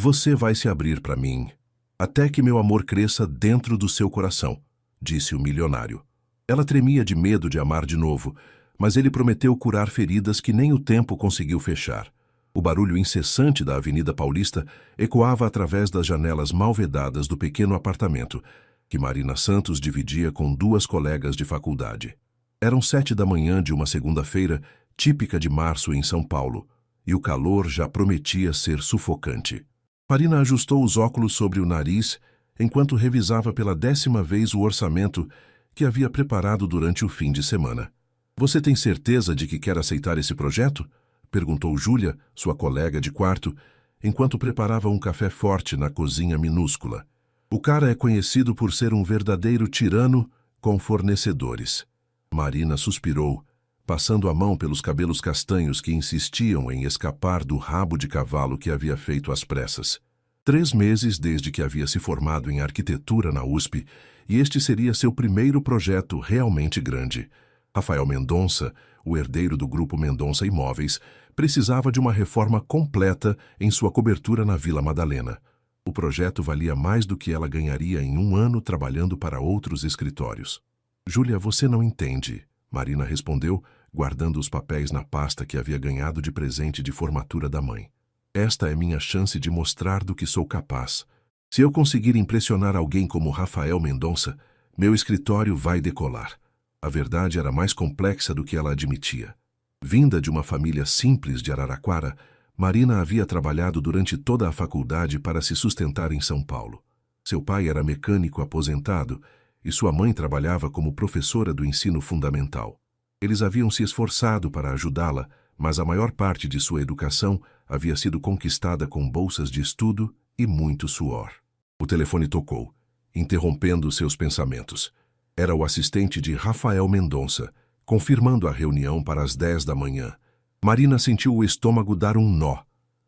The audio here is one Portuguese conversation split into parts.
Você vai se abrir para mim, até que meu amor cresça dentro do seu coração, disse o milionário. Ela tremia de medo de amar de novo, mas ele prometeu curar feridas que nem o tempo conseguiu fechar. O barulho incessante da Avenida Paulista ecoava através das janelas mal vedadas do pequeno apartamento que Marina Santos dividia com duas colegas de faculdade. Eram 7 da manhã de uma segunda-feira, típica de março em São Paulo, e o calor já prometia ser sufocante. Marina ajustou os óculos sobre o nariz enquanto revisava pela 10ª vez o orçamento que havia preparado durante o fim de semana. Você tem certeza de que quer aceitar esse projeto? Perguntou Júlia, sua colega de quarto, enquanto preparava um café forte na cozinha minúscula. O cara é conhecido por ser um verdadeiro tirano com fornecedores. Marina suspirou, passando a mão pelos cabelos castanhos que insistiam em escapar do rabo de cavalo que havia feito às pressas. 3 meses desde que havia se formado em arquitetura na USP, e este seria seu primeiro projeto realmente grande. Rafael Mendonça, o herdeiro do grupo Mendonça Imóveis, precisava de uma reforma completa em sua cobertura na Vila Madalena. O projeto valia mais do que ela ganharia em um ano trabalhando para outros escritórios. Júlia, você não entende, Marina respondeu, guardando os papéis na pasta que havia ganhado de presente de formatura da mãe. Esta é minha chance de mostrar do que sou capaz. Se eu conseguir impressionar alguém como Rafael Mendonça, meu escritório vai decolar. A verdade era mais complexa do que ela admitia. Vinda de uma família simples de Araraquara, Marina havia trabalhado durante toda a faculdade para se sustentar em São Paulo. Seu pai era mecânico aposentado e sua mãe trabalhava como professora do ensino fundamental. Eles haviam se esforçado para ajudá-la, mas a maior parte de sua educação havia sido conquistada com bolsas de estudo e muito suor. O telefone tocou, interrompendo seus pensamentos. Era o assistente de Rafael Mendonça, confirmando a reunião para as 10 da manhã. Marina sentiu o estômago dar um nó.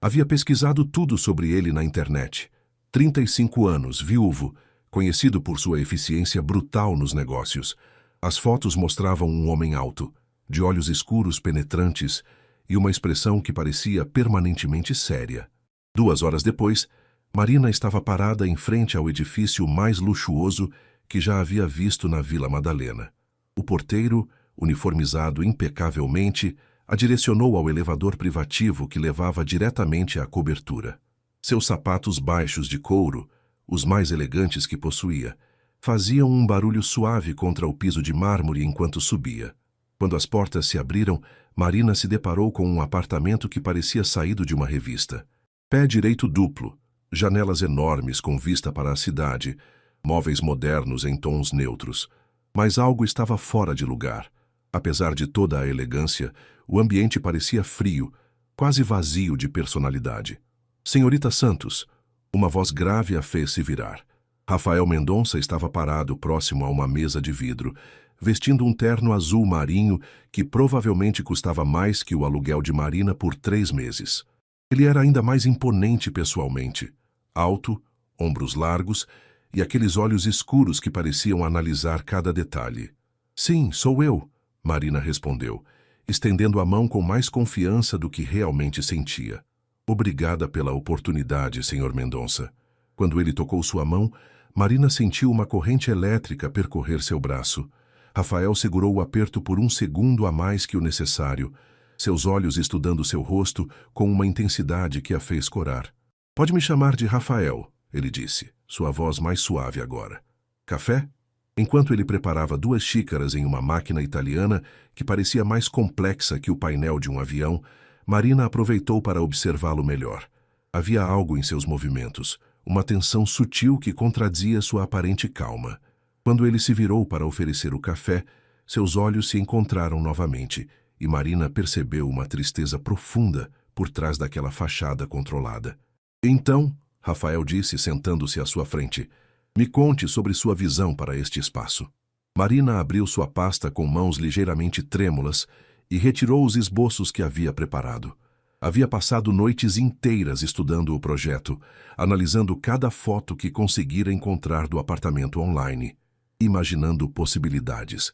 Havia pesquisado tudo sobre ele na internet. 35 anos, viúvo, conhecido por sua eficiência brutal nos negócios. As fotos mostravam um homem alto, de olhos escuros penetrantes e uma expressão que parecia permanentemente séria. 2 horas depois, Marina estava parada em frente ao edifício mais luxuoso que já havia visto na Vila Madalena. O porteiro, uniformizado impecavelmente, a direcionou ao elevador privativo que levava diretamente à cobertura. Seus sapatos baixos de couro, os mais elegantes que possuía, faziam um barulho suave contra o piso de mármore enquanto subia. Quando as portas se abriram, Marina se deparou com um apartamento que parecia saído de uma revista. Pé direito duplo, janelas enormes com vista para a cidade, móveis modernos em tons neutros. Mas algo estava fora de lugar. Apesar de toda a elegância, o ambiente parecia frio, quase vazio de personalidade. Senhorita Santos, uma voz grave a fez se virar. Rafael Mendonça estava parado próximo a uma mesa de vidro, vestindo um terno azul marinho que provavelmente custava mais que o aluguel de Marina por 3 meses. Ele era ainda mais imponente pessoalmente, alto, ombros largos e aqueles olhos escuros que pareciam analisar cada detalhe. Sim, sou eu, Marina respondeu, estendendo a mão com mais confiança do que realmente sentia. Obrigada pela oportunidade, Sr. Mendonça. Quando ele tocou sua mão, Marina sentiu uma corrente elétrica percorrer seu braço. Rafael segurou o aperto por 1 segundo a mais que o necessário, seus olhos estudando seu rosto com uma intensidade que a fez corar. Pode me chamar de Rafael, ele disse, sua voz mais suave agora. Café? Enquanto ele preparava 2 xícaras em uma máquina italiana que parecia mais complexa que o painel de um avião, Marina aproveitou para observá-lo melhor. Havia algo em seus movimentos, uma tensão sutil que contradizia sua aparente calma. Quando ele se virou para oferecer o café, seus olhos se encontraram novamente e Marina percebeu uma tristeza profunda por trás daquela fachada controlada. Então, Rafael disse sentando-se à sua frente, me conte sobre sua visão para este espaço. Marina abriu sua pasta com mãos ligeiramente trêmulas e retirou os esboços que havia preparado. Havia passado noites inteiras estudando o projeto, analisando cada foto que conseguira encontrar do apartamento online, imaginando possibilidades.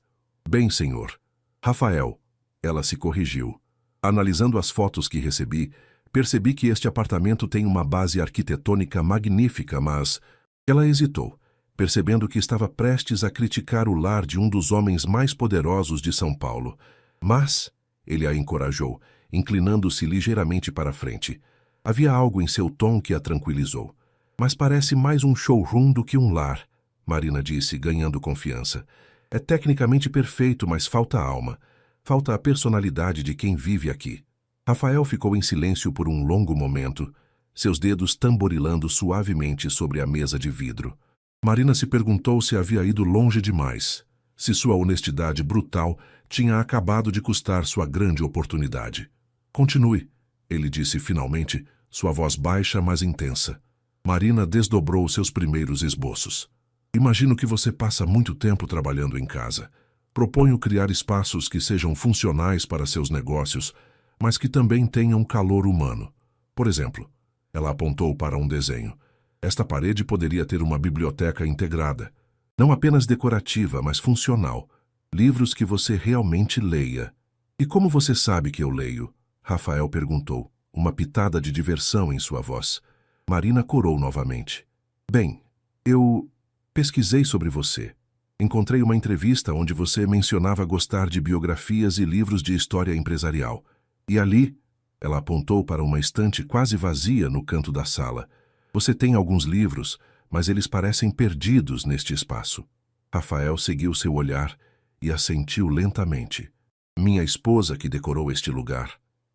Bem, senhor. Rafael, ela se corrigiu. Analisando as fotos que recebi, Percebi que este apartamento tem uma base arquitetônica magnífica, mas... Ela hesitou, percebendo que estava prestes a criticar o lar de um dos homens mais poderosos de São Paulo. Mas, ele a encorajou, inclinando-se ligeiramente para a frente. Havia algo em seu tom que a tranquilizou. Mas parece mais um showroom do que um lar, Marina disse, ganhando confiança. É tecnicamente perfeito, mas falta alma. Falta a personalidade de quem vive aqui. Rafael ficou em silêncio por um longo momento, seus dedos tamborilando suavemente sobre a mesa de vidro. Marina se perguntou se havia ido longe demais, se sua honestidade brutal tinha acabado de custar sua grande oportunidade. Continue, ele disse finalmente, sua voz baixa, mas intensa. Marina desdobrou seus primeiros esboços. Imagino que você passa muito tempo trabalhando em casa. Proponho criar espaços que sejam funcionais para seus negócios, mas que também tenham calor humano. Por exemplo, ela apontou para um desenho. Esta parede poderia ter uma biblioteca integrada. Não apenas decorativa, mas funcional. Livros que você realmente leia. E como você sabe que eu leio? Rafael perguntou, uma pitada de diversão em sua voz. Marina corou novamente. Bem, eu pesquisei sobre você. Encontrei uma entrevista onde você mencionava gostar de biografias e livros de história empresarial. E ali, ela apontou para uma estante quase vazia no canto da sala. Você tem alguns livros, mas eles parecem perdidos neste espaço. Rafael seguiu seu olhar e assentiu lentamente. Minha esposa que decorou este lugar,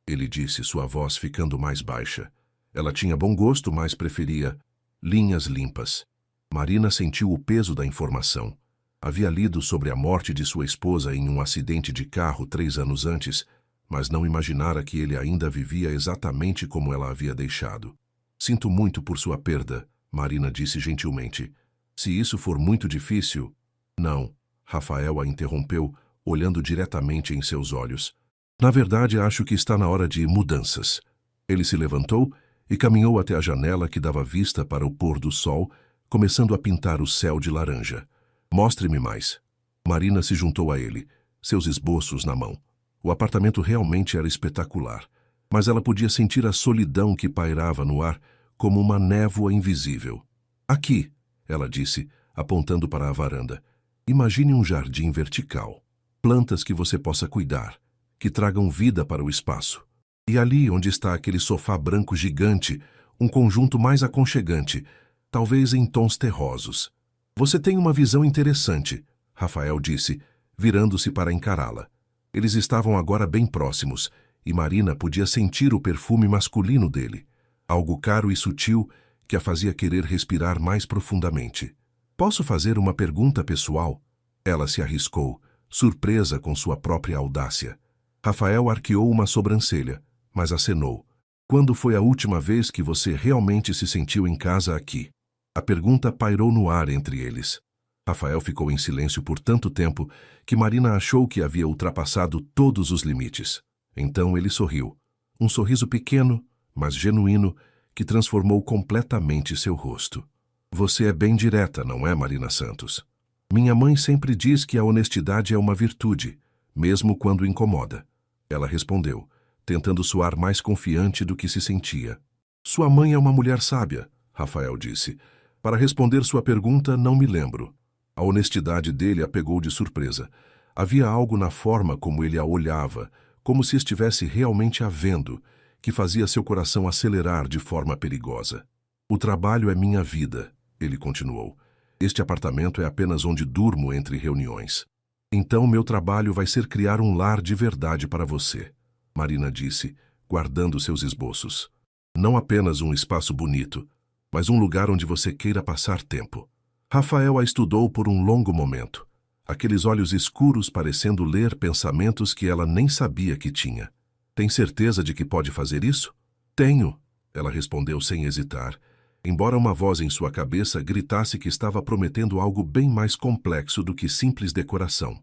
ele disse, sua voz ficando mais baixa. Ela tinha bom gosto, mas preferia linhas limpas. Marina sentiu o peso da informação. Havia lido sobre a morte de sua esposa em um acidente de carro 3 anos antes, mas não imaginara que ele ainda vivia exatamente como ela havia deixado. Sinto muito por sua perda, Marina disse gentilmente. Se isso for muito difícil... Não, Rafael a interrompeu, olhando diretamente em seus olhos. Na verdade, acho que está na hora de mudanças. Ele se levantou e caminhou até a janela que dava vista para o pôr do sol, começando a pintar o céu de laranja. Mostre-me mais. Marina se juntou a ele, seus esboços na mão. O apartamento realmente era espetacular, mas ela podia sentir a solidão que pairava no ar como uma névoa invisível. Aqui, ela disse, apontando para a varanda. Imagine um jardim vertical. Plantas que você possa cuidar, que tragam vida para o espaço. E ali onde está aquele sofá branco gigante, um conjunto mais aconchegante, talvez em tons terrosos. Você tem uma visão interessante, Rafael disse, virando-se para encará-la. Eles estavam agora bem próximos, e Marina podia sentir o perfume masculino dele, algo caro e sutil que a fazia querer respirar mais profundamente. Posso fazer uma pergunta pessoal? Ela se arriscou, surpresa com sua própria audácia. Rafael arqueou uma sobrancelha, mas acenou. Quando foi a última vez que você realmente se sentiu em casa aqui? A pergunta pairou no ar entre eles. Rafael ficou em silêncio por tanto tempo que Marina achou que havia ultrapassado todos os limites. Então ele sorriu. Um sorriso pequeno, mas genuíno, que transformou completamente seu rosto. Você é bem direta, não é, Marina Santos? Minha mãe sempre diz que a honestidade é uma virtude, mesmo quando incomoda. Ela respondeu, tentando soar mais confiante do que se sentia. Sua mãe é uma mulher sábia, Rafael disse. Para responder sua pergunta, não me lembro. A honestidade dele a pegou de surpresa. Havia algo na forma como ele a olhava, como se estivesse realmente a vendo, que fazia seu coração acelerar de forma perigosa. O trabalho é minha vida, ele continuou. Este apartamento é apenas onde durmo entre reuniões. Então meu trabalho vai ser criar um lar de verdade para você, Marina disse, guardando seus esboços. Não apenas um espaço bonito, mas um lugar onde você queira passar tempo. Rafael a estudou por um longo momento, aqueles olhos escuros parecendo ler pensamentos que ela nem sabia que tinha. Tem certeza de que pode fazer isso? Tenho, ela respondeu sem hesitar, embora uma voz em sua cabeça gritasse que estava prometendo algo bem mais complexo do que simples decoração.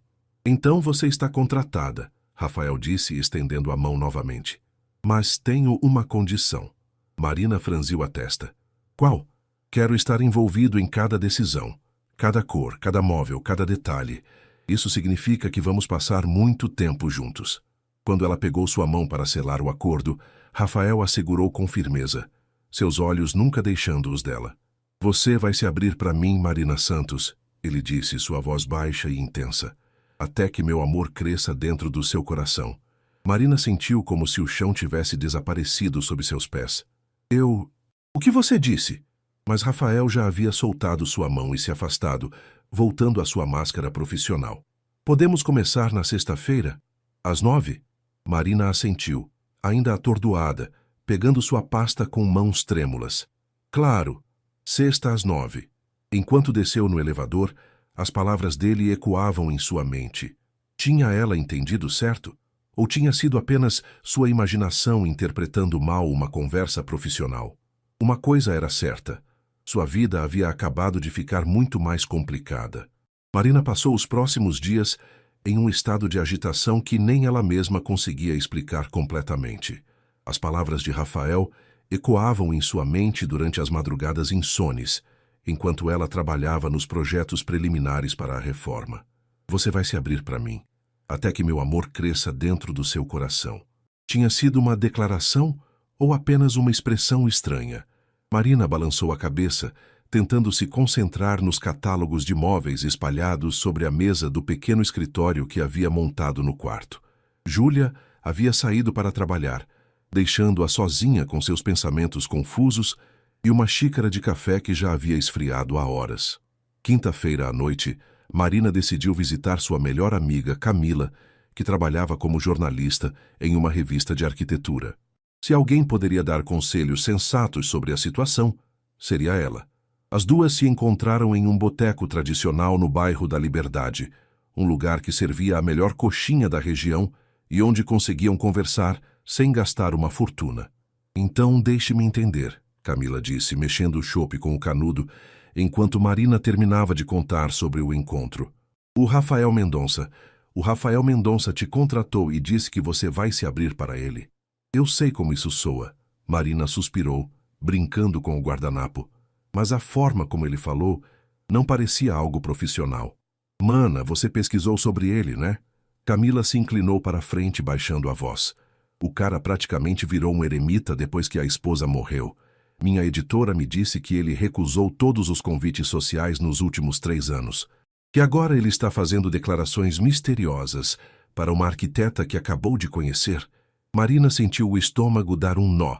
Então você está contratada, Rafael disse, estendendo a mão novamente. Mas tenho uma condição. Marina franziu a testa. Qual? Quero estar envolvido em cada decisão, cada cor, cada móvel, cada detalhe. Isso significa que vamos passar muito tempo juntos. Quando ela pegou sua mão para selar o acordo, Rafael a segurou com firmeza, seus olhos nunca deixando-os dela. Você vai se abrir para mim, Marina Santos, ele disse, sua voz baixa e intensa, até que meu amor cresça dentro do seu coração. Marina sentiu como se o chão tivesse desaparecido sob seus pés. O que você disse? Mas Rafael já havia soltado sua mão e se afastado, voltando à sua máscara profissional. Podemos começar na sexta-feira? Às 9? Marina assentiu, ainda atordoada, pegando sua pasta com mãos trêmulas. Claro, sexta às 9. Enquanto desceu no elevador, as palavras dele ecoavam em sua mente. Tinha ela entendido certo? Ou tinha sido apenas sua imaginação interpretando mal uma conversa profissional? Uma coisa era certa. Sua vida havia acabado de ficar muito mais complicada. Marina passou os próximos dias em um estado de agitação que nem ela mesma conseguia explicar completamente. As palavras de Rafael ecoavam em sua mente durante as madrugadas insones, enquanto ela trabalhava nos projetos preliminares para a reforma. Você vai se abrir para mim, até que meu amor cresça dentro do seu coração. Tinha sido uma declaração ou apenas uma expressão estranha? Marina balançou a cabeça, tentando se concentrar nos catálogos de móveis espalhados sobre a mesa do pequeno escritório que havia montado no quarto. Júlia havia saído para trabalhar, deixando-a sozinha com seus pensamentos confusos e uma xícara de café que já havia esfriado há horas. Quinta-feira à noite, Marina decidiu visitar sua melhor amiga, Camila, que trabalhava como jornalista em uma revista de arquitetura. Se alguém poderia dar conselhos sensatos sobre a situação, seria ela. As duas se encontraram em um boteco tradicional no bairro da Liberdade, um lugar que servia a melhor coxinha da região e onde conseguiam conversar sem gastar uma fortuna. Então deixe-me entender, Camila disse, mexendo o chope com o canudo, enquanto Marina terminava de contar sobre o encontro. O Rafael Mendonça te contratou e disse que você vai se abrir para ele. Eu sei como isso soa. Marina suspirou, brincando com o guardanapo. Mas a forma como ele falou não parecia algo profissional. Mana, você pesquisou sobre ele, né? Camila se inclinou para a frente, baixando a voz. O cara praticamente virou um eremita depois que a esposa morreu. Minha editora me disse que ele recusou todos os convites sociais nos últimos 3 anos. Que agora ele está fazendo declarações misteriosas para uma arquiteta que acabou de conhecer. Marina sentiu o estômago dar um nó.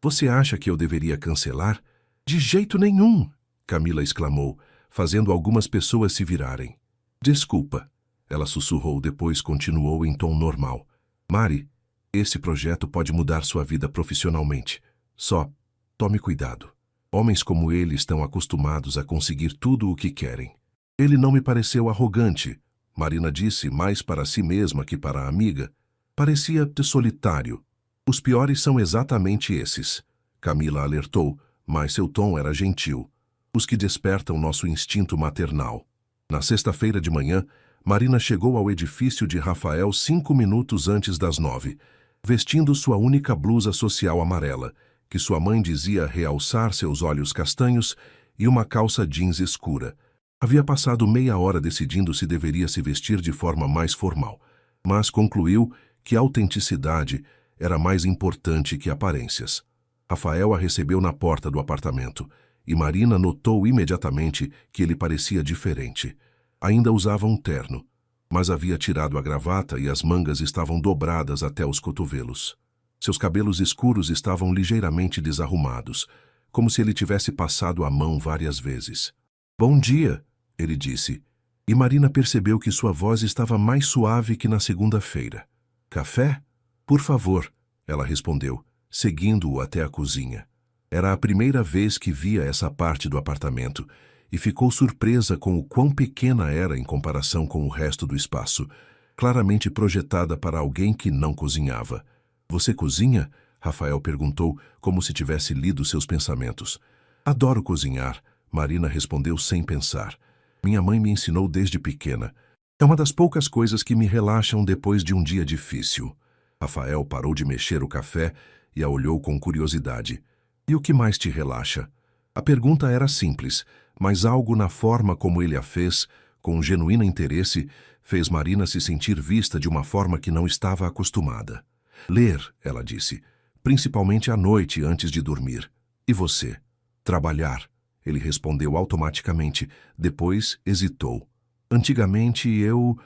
Você acha que eu deveria cancelar? De jeito nenhum! Camila exclamou, fazendo algumas pessoas se virarem. Desculpa, ela sussurrou, depois continuou em tom normal. Mari, esse projeto pode mudar sua vida profissionalmente. Só tome cuidado. Homens como ele estão acostumados a conseguir tudo o que querem. Ele não me pareceu arrogante, Marina disse, mais para si mesma que para a amiga. Parecia solitário. Os piores são exatamente esses. Camila alertou, mas seu tom era gentil. Os que despertam nosso instinto maternal. Na sexta-feira de manhã, Marina chegou ao edifício de Rafael 5 minutos antes das 9, vestindo sua única blusa social amarela, que sua mãe dizia realçar seus olhos castanhos, e uma calça jeans escura. Havia passado meia hora decidindo se deveria se vestir de forma mais formal, mas concluiu que a autenticidade era mais importante que aparências. Rafael a recebeu na porta do apartamento, e Marina notou imediatamente que ele parecia diferente. Ainda usava um terno, mas havia tirado a gravata e as mangas estavam dobradas até os cotovelos. Seus cabelos escuros estavam ligeiramente desarrumados, como se ele tivesse passado a mão várias vezes. Bom dia, ele disse, e Marina percebeu que sua voz estava mais suave que na segunda-feira. Café? Por favor, ela respondeu, seguindo-o até a cozinha. Era a primeira vez que via essa parte do apartamento e ficou surpresa com o quão pequena era em comparação com o resto do espaço, claramente projetada para alguém que não cozinhava. Você cozinha? Rafael perguntou, como se tivesse lido seus pensamentos. Adoro cozinhar, Marina respondeu sem pensar. Minha mãe me ensinou desde pequena. É uma das poucas coisas que me relaxam depois de um dia difícil. Rafael parou de mexer o café e a olhou com curiosidade. E o que mais te relaxa? A pergunta era simples, mas algo na forma como ele a fez, com genuíno interesse, fez Marina se sentir vista de uma forma que não estava acostumada. Ler, ela disse. principalmente à noite antes de dormir. E você? Trabalhar. Ele respondeu automaticamente, depois hesitou. Antigamente eu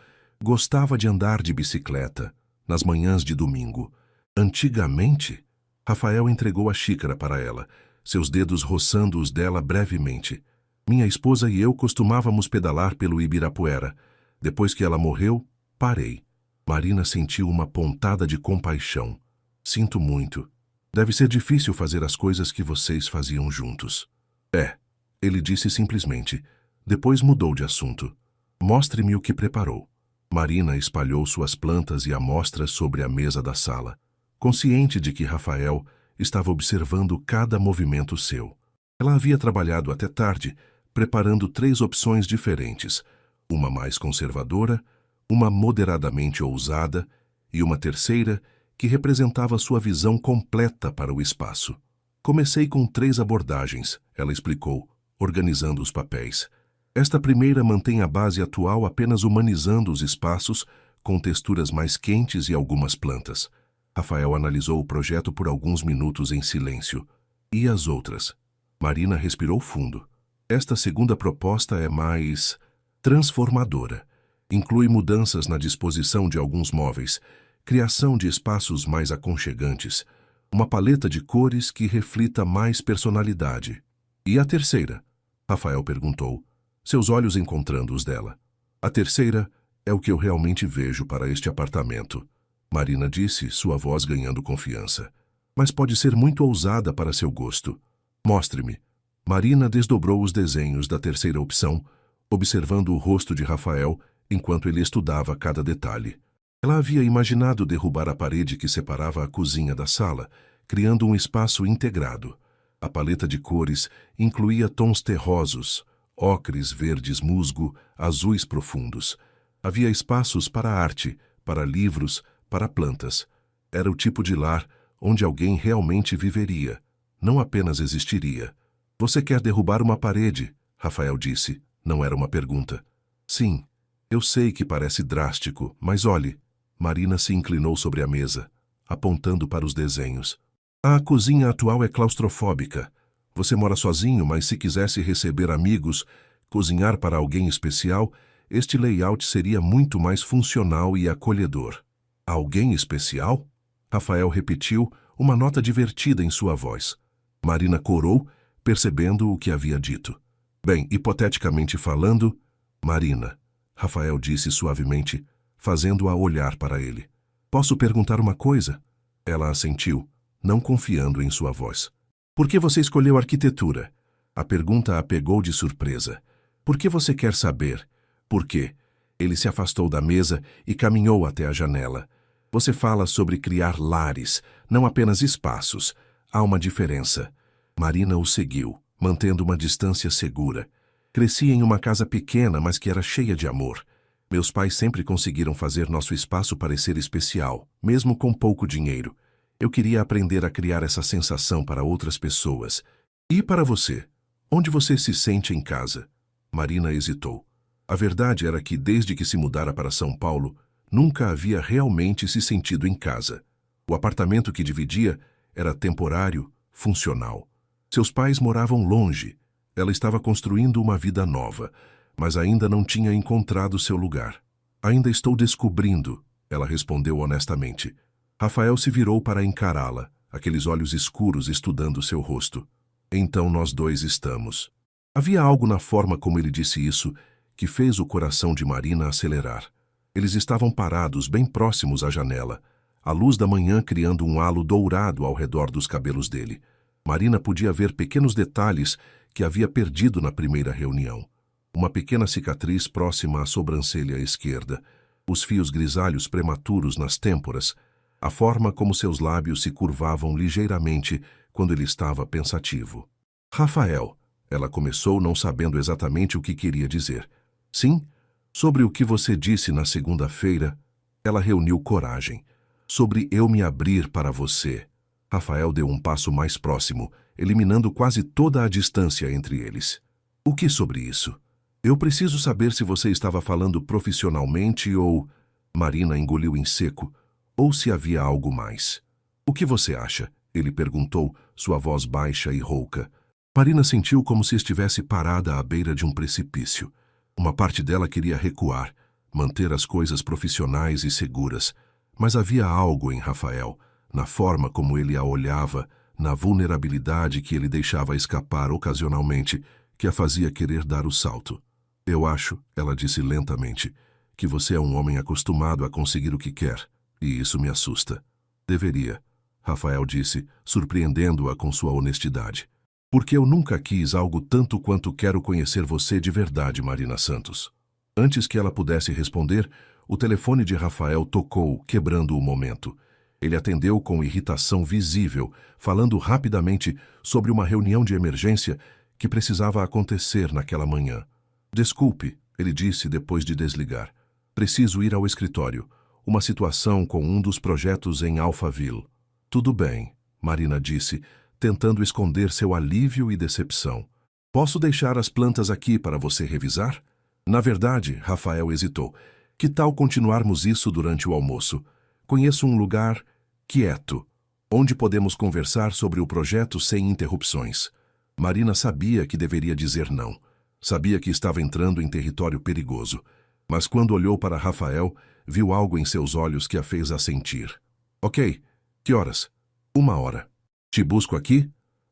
gostava de andar de bicicleta, nas manhãs de domingo. Antigamente? Rafael entregou a xícara para ela, seus dedos roçando os dela brevemente. Minha esposa e eu costumávamos pedalar pelo Ibirapuera. Depois que ela morreu, parei. Marina sentiu uma pontada de compaixão. Sinto muito. Deve ser difícil fazer as coisas que vocês faziam juntos. É, ele disse simplesmente. Depois mudou de assunto. Mostre-me o que preparou. Marina espalhou suas plantas e amostras sobre a mesa da sala, consciente de que Rafael estava observando cada movimento seu. Ela havia trabalhado até tarde, preparando 3 opções diferentes, uma mais conservadora, uma moderadamente ousada e uma terceira que representava sua visão completa para o espaço. Comecei com 3 abordagens, ela explicou, organizando os papéis. Esta primeira mantém a base atual apenas humanizando os espaços, com texturas mais quentes e algumas plantas. Rafael analisou o projeto por alguns minutos em silêncio. E as outras? Marina respirou fundo. Esta segunda proposta é mais transformadora. Inclui mudanças na disposição de alguns móveis, criação de espaços mais aconchegantes, uma paleta de cores que reflita mais personalidade. E a terceira? Rafael perguntou, seus olhos encontrando os dela. A terceira é o que eu realmente vejo para este apartamento. Marina disse, sua voz ganhando confiança. Mas pode ser muito ousada para seu gosto. Mostre-me. Marina desdobrou os desenhos da terceira opção, observando o rosto de Rafael enquanto ele estudava cada detalhe. Ela havia imaginado derrubar a parede que separava a cozinha da sala, criando um espaço integrado. A paleta de cores incluía tons terrosos, ocres, verdes musgo, azuis profundos. Havia espaços para arte, para livros, para plantas. Era o tipo de lar onde alguém realmente viveria, não apenas existiria. Você quer derrubar uma parede? Rafael disse. Não era uma pergunta. Sim, eu sei que parece drástico, mas olhe. Marina se inclinou sobre a mesa, apontando para os desenhos. A cozinha atual é claustrofóbica. Você mora sozinho, mas se quisesse receber amigos, cozinhar para alguém especial, este layout seria muito mais funcional e acolhedor. Alguém especial? Rafael repetiu, uma nota divertida em sua voz. Marina corou, percebendo o que havia dito. Bem, hipoteticamente falando, Marina, Rafael disse suavemente, fazendo-a olhar para ele. Posso perguntar uma coisa? Ela assentiu, não confiando em sua voz. Por que você escolheu arquitetura? A pergunta a pegou de surpresa. Por que você quer saber? Por quê? Ele se afastou da mesa e caminhou até a janela. Você fala sobre criar lares, não apenas espaços. Há uma diferença. Marina o seguiu, mantendo uma distância segura. Cresci em uma casa pequena, mas que era cheia de amor. Meus pais sempre conseguiram fazer nosso espaço parecer especial, mesmo com pouco dinheiro. Eu queria aprender a criar essa sensação para outras pessoas. E para você? Onde você se sente em casa? Marina hesitou. A verdade era que, desde que se mudara para São Paulo, nunca havia realmente se sentido em casa. O apartamento que dividia era temporário, funcional. Seus pais moravam longe. Ela estava construindo uma vida nova, mas ainda não tinha encontrado seu lugar. Ainda estou descobrindo, ela respondeu honestamente. Rafael se virou para encará-la, aqueles olhos escuros estudando seu rosto. Então nós dois estamos. Havia algo na forma como ele disse isso que fez o coração de Marina acelerar. Eles estavam parados bem próximos à janela, a luz da manhã criando um halo dourado ao redor dos cabelos dele. Marina podia ver pequenos detalhes que havia perdido na primeira reunião. Uma pequena cicatriz próxima à sobrancelha esquerda, os fios grisalhos prematuros nas têmporas, a forma como seus lábios se curvavam ligeiramente quando ele estava pensativo. Rafael, ela começou não sabendo exatamente o que queria dizer. Sim, sobre o que você disse na segunda-feira, ela reuniu coragem. Sobre eu me abrir para você. Rafael deu um passo mais próximo, eliminando quase toda a distância entre eles. O que sobre isso? Eu preciso saber se você estava falando profissionalmente ou... Marina engoliu em seco. Ou se havia algo mais. O que você acha? Ele perguntou, sua voz baixa e rouca. Marina sentiu como se estivesse parada à beira de um precipício. Uma parte dela queria recuar, manter as coisas profissionais e seguras, mas havia algo em Rafael, na forma como ele a olhava, na vulnerabilidade que ele deixava escapar ocasionalmente, que a fazia querer dar o salto. Eu acho, ela disse lentamente, que você é um homem acostumado a conseguir o que quer, e isso me assusta. Deveria, Rafael disse, surpreendendo-a com sua honestidade. Porque eu nunca quis algo tanto quanto quero conhecer você de verdade, Marina Santos. Antes que ela pudesse responder, o telefone de Rafael tocou, quebrando o momento. Ele atendeu com irritação visível, falando rapidamente sobre uma reunião de emergência que precisava acontecer naquela manhã. Desculpe, ele disse depois de desligar. Preciso ir ao escritório. Uma situação com um dos projetos em Alphaville. Tudo bem, Marina disse, tentando esconder seu alívio e decepção. Posso deixar as plantas aqui para você revisar? Na verdade, Rafael hesitou. Que tal continuarmos isso durante o almoço? Conheço um lugar quieto, onde podemos conversar sobre o projeto sem interrupções. Marina sabia que deveria dizer não. Sabia que estava entrando em território perigoso. Mas quando olhou para Rafael, viu algo em seus olhos que a fez assentir. Ok, que horas? 1 hora. Te busco aqui?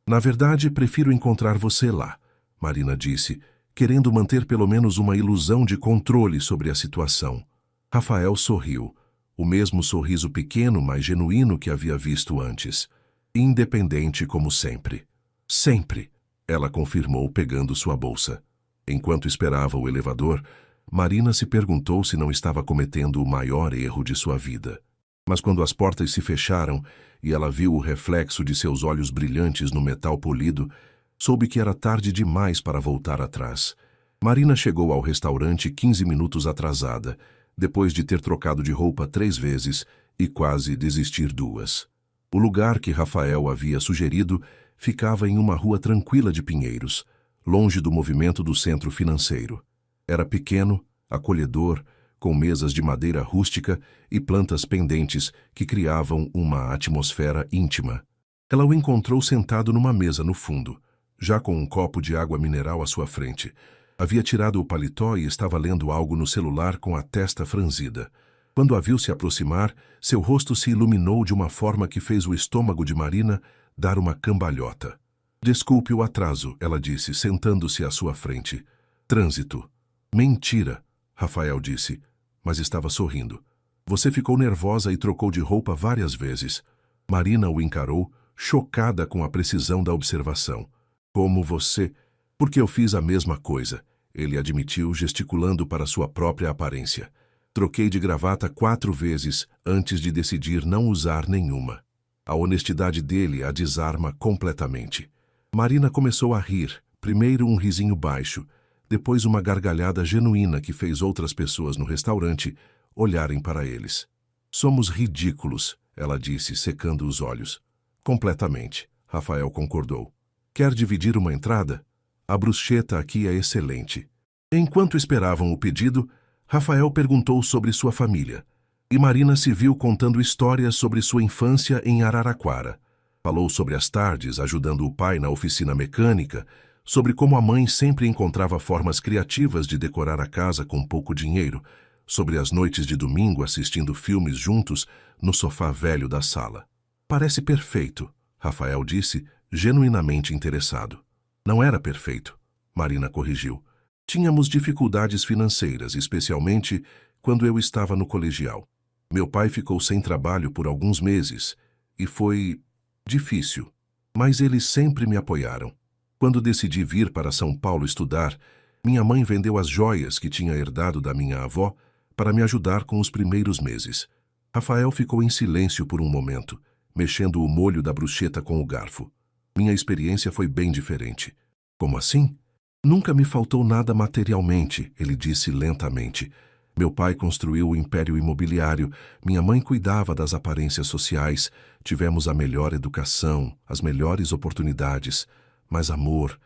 Na verdade, prefiro encontrar você lá, Marina disse, querendo manter pelo menos uma ilusão de controle sobre a situação. Rafael sorriu, o mesmo sorriso pequeno, mas genuíno que havia visto antes. Independente como sempre. Sempre, ela confirmou pegando sua bolsa. Enquanto esperava o elevador, Marina se perguntou se não estava cometendo o maior erro de sua vida. Mas quando as portas se fecharam e ela viu o reflexo de seus olhos brilhantes no metal polido, soube que era tarde demais para voltar atrás. Marina chegou ao restaurante 15 minutos atrasada, depois de ter trocado de roupa 3 vezes e quase desistir 2. O lugar que Rafael havia sugerido ficava em uma rua tranquila de pinheiros, longe do movimento do centro financeiro. Era pequeno, acolhedor, com mesas de madeira rústica e plantas pendentes que criavam uma atmosfera íntima. Ela o encontrou sentado numa mesa no fundo, já com um copo de água mineral à sua frente. Havia tirado o paletó e estava lendo algo no celular com a testa franzida. Quando a viu se aproximar, seu rosto se iluminou de uma forma que fez o estômago de Marina dar uma cambalhota. Desculpe o atraso, ela disse, sentando-se à sua frente. Trânsito. Mentira, Rafael disse, mas estava sorrindo. Você ficou nervosa e trocou de roupa várias vezes. Marina o encarou, chocada com a precisão da observação. Como você? Porque eu fiz a mesma coisa, ele admitiu, gesticulando para sua própria aparência. Troquei de gravata 4 vezes antes de decidir não usar nenhuma. A honestidade dele a desarma completamente. Marina começou a rir, primeiro um risinho baixo, depois uma gargalhada genuína que fez outras pessoas no restaurante olharem para eles. Somos ridículos, ela disse, secando os olhos. Completamente, Rafael concordou. Quer dividir uma entrada? A bruschetta aqui é excelente. Enquanto esperavam o pedido, Rafael perguntou sobre sua família. E Marina se viu contando histórias sobre sua infância em Araraquara. Falou sobre as tardes ajudando o pai na oficina mecânica, sobre como a mãe sempre encontrava formas criativas de decorar a casa com pouco dinheiro, sobre as noites de domingo assistindo filmes juntos no sofá velho da sala. Parece perfeito, Rafael disse, genuinamente interessado. Não era perfeito, Marina corrigiu. Tínhamos dificuldades financeiras, especialmente quando eu estava no colegial. Meu pai ficou sem trabalho por alguns meses e foi difícil, mas eles sempre me apoiaram. Quando decidi vir para São Paulo estudar, minha mãe vendeu as joias que tinha herdado da minha avó para me ajudar com os primeiros meses. Rafael ficou em silêncio por um momento, mexendo o molho da bruschetta com o garfo. Minha experiência foi bem diferente. Como assim? Nunca me faltou nada materialmente, ele disse lentamente. Meu pai construiu o império imobiliário, minha mãe cuidava das aparências sociais, tivemos a melhor educação, as melhores oportunidades. Mas amor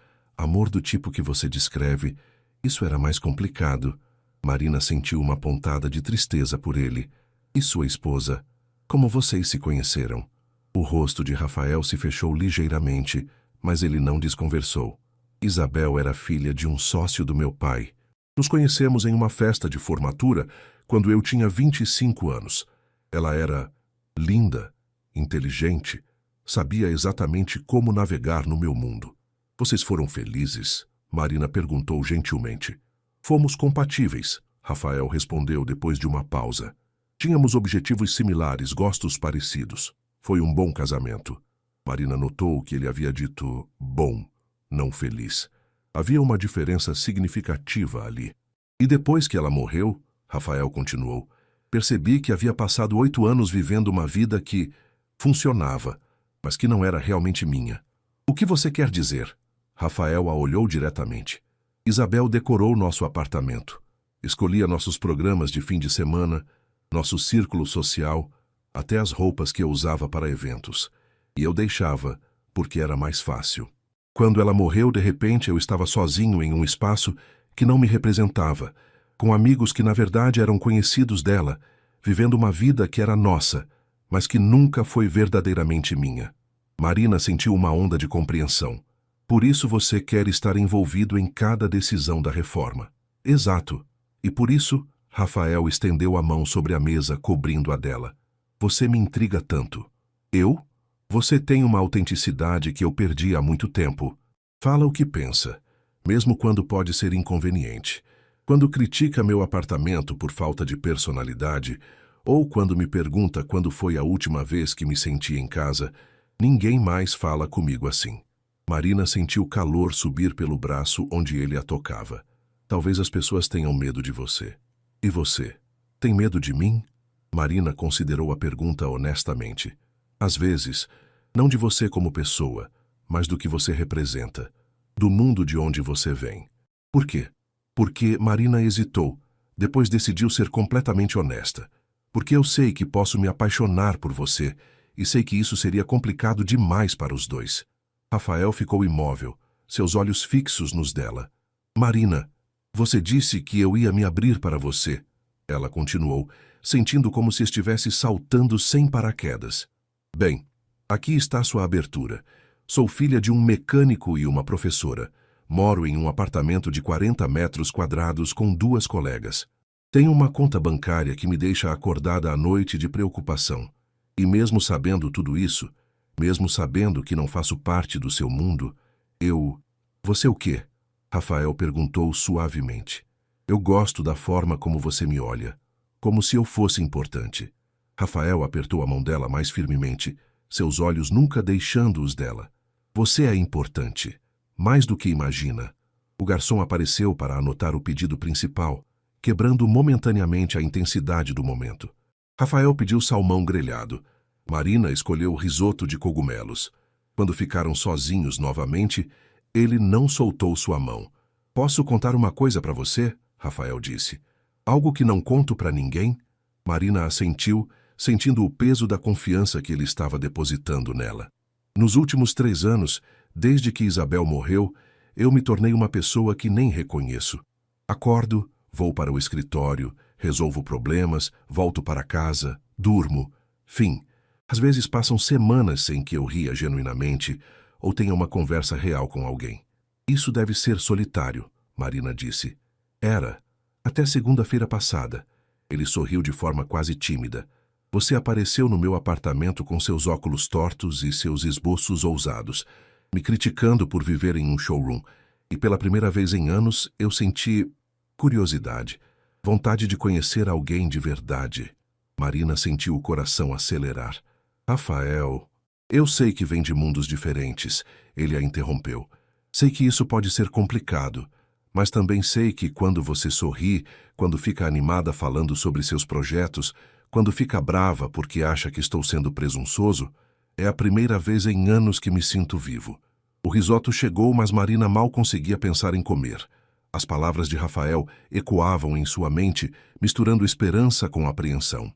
do tipo que você descreve, isso era mais complicado. Marina sentiu uma pontada de tristeza por ele. E sua esposa? Como vocês se conheceram? O rosto de Rafael se fechou ligeiramente, mas ele não desconversou. Isabel era filha de um sócio do meu pai. Nos conhecemos em uma festa de formatura quando eu tinha 25 anos. Ela era linda, inteligente, sabia exatamente como navegar no meu mundo. Vocês foram felizes? Marina perguntou gentilmente. Fomos compatíveis, Rafael respondeu depois de uma pausa. Tínhamos objetivos similares, gostos parecidos. Foi um bom casamento. Marina notou que ele havia dito bom, não feliz. Havia uma diferença significativa ali. E depois que ela morreu, Rafael continuou, percebi que havia passado 8 anos vivendo uma vida que funcionava, mas que não era realmente minha. O que você quer dizer? Rafael a olhou diretamente. Isabel decorou nosso apartamento. Escolhia nossos programas de fim de semana, nosso círculo social, até as roupas que eu usava para eventos. E eu deixava, porque era mais fácil. Quando ela morreu, de repente, eu estava sozinho em um espaço que não me representava, com amigos que na verdade eram conhecidos dela, vivendo uma vida que era nossa, mas que nunca foi verdadeiramente minha. Marina sentiu uma onda de compreensão. Por isso você quer estar envolvido em cada decisão da reforma. Exato. E por isso, Rafael estendeu a mão sobre a mesa, cobrindo a dela. Você me intriga tanto. Eu? Você tem uma autenticidade que eu perdi há muito tempo. Fala o que pensa, mesmo quando pode ser inconveniente. Quando critica meu apartamento por falta de personalidade, ou quando me pergunta quando foi a última vez que me senti em casa, ninguém mais fala comigo assim. Marina sentiu calor subir pelo braço onde ele a tocava. Talvez as pessoas tenham medo de você. E você? Tem medo de mim? Marina considerou a pergunta honestamente. Às vezes, não de você como pessoa, mas do que você representa, do mundo de onde você vem. Por quê? Porque Marina hesitou, depois decidiu ser completamente honesta. Porque eu sei que posso me apaixonar por você, e sei que isso seria complicado demais para os dois. Rafael ficou imóvel, seus olhos fixos nos dela. Marina, você disse que eu ia me abrir para você. Ela continuou, sentindo como se estivesse saltando sem paraquedas. Bem, aqui está sua abertura. Sou filha de um mecânico e uma professora. Moro em um apartamento de 40 metros quadrados com 2 colegas. Tenho uma conta bancária que me deixa acordada à noite de preocupação. E mesmo sabendo tudo isso, mesmo sabendo que não faço parte do seu mundo, eu... Você o quê? Rafael perguntou suavemente. Eu gosto da forma como você me olha, como se eu fosse importante. Rafael apertou a mão dela mais firmemente, seus olhos nunca deixando os dela. Você é importante, mais do que imagina. O garçom apareceu para anotar o pedido principal, quebrando momentaneamente a intensidade do momento. Rafael pediu salmão grelhado. Marina escolheu risoto de cogumelos. Quando ficaram sozinhos novamente, ele não soltou sua mão. Posso contar uma coisa para você? Rafael disse. Algo que não conto para ninguém? Marina assentiu, sentindo o peso da confiança que ele estava depositando nela. Nos últimos 3 anos, desde que Isabel morreu, eu me tornei uma pessoa que nem reconheço. Acordo, vou para o escritório, resolvo problemas, volto para casa, durmo. Fim. Às vezes passam semanas sem que eu ria genuinamente ou tenha uma conversa real com alguém. Isso deve ser solitário, Marina disse. Era. Até segunda-feira passada. Ele sorriu de forma quase tímida. Você apareceu no meu apartamento com seus óculos tortos e seus esboços ousados, me criticando por viver em um showroom. E pela primeira vez em anos, eu senti curiosidade, vontade de conhecer alguém de verdade. Marina sentiu o coração acelerar. Rafael, eu sei que vem de mundos diferentes, ele a interrompeu. Sei que isso pode ser complicado, mas também sei que quando você sorri, quando fica animada falando sobre seus projetos, quando fica brava porque acha que estou sendo presunçoso, é a primeira vez em anos que me sinto vivo. O risoto chegou, mas Marina mal conseguia pensar em comer. As palavras de Rafael ecoavam em sua mente, misturando esperança com apreensão.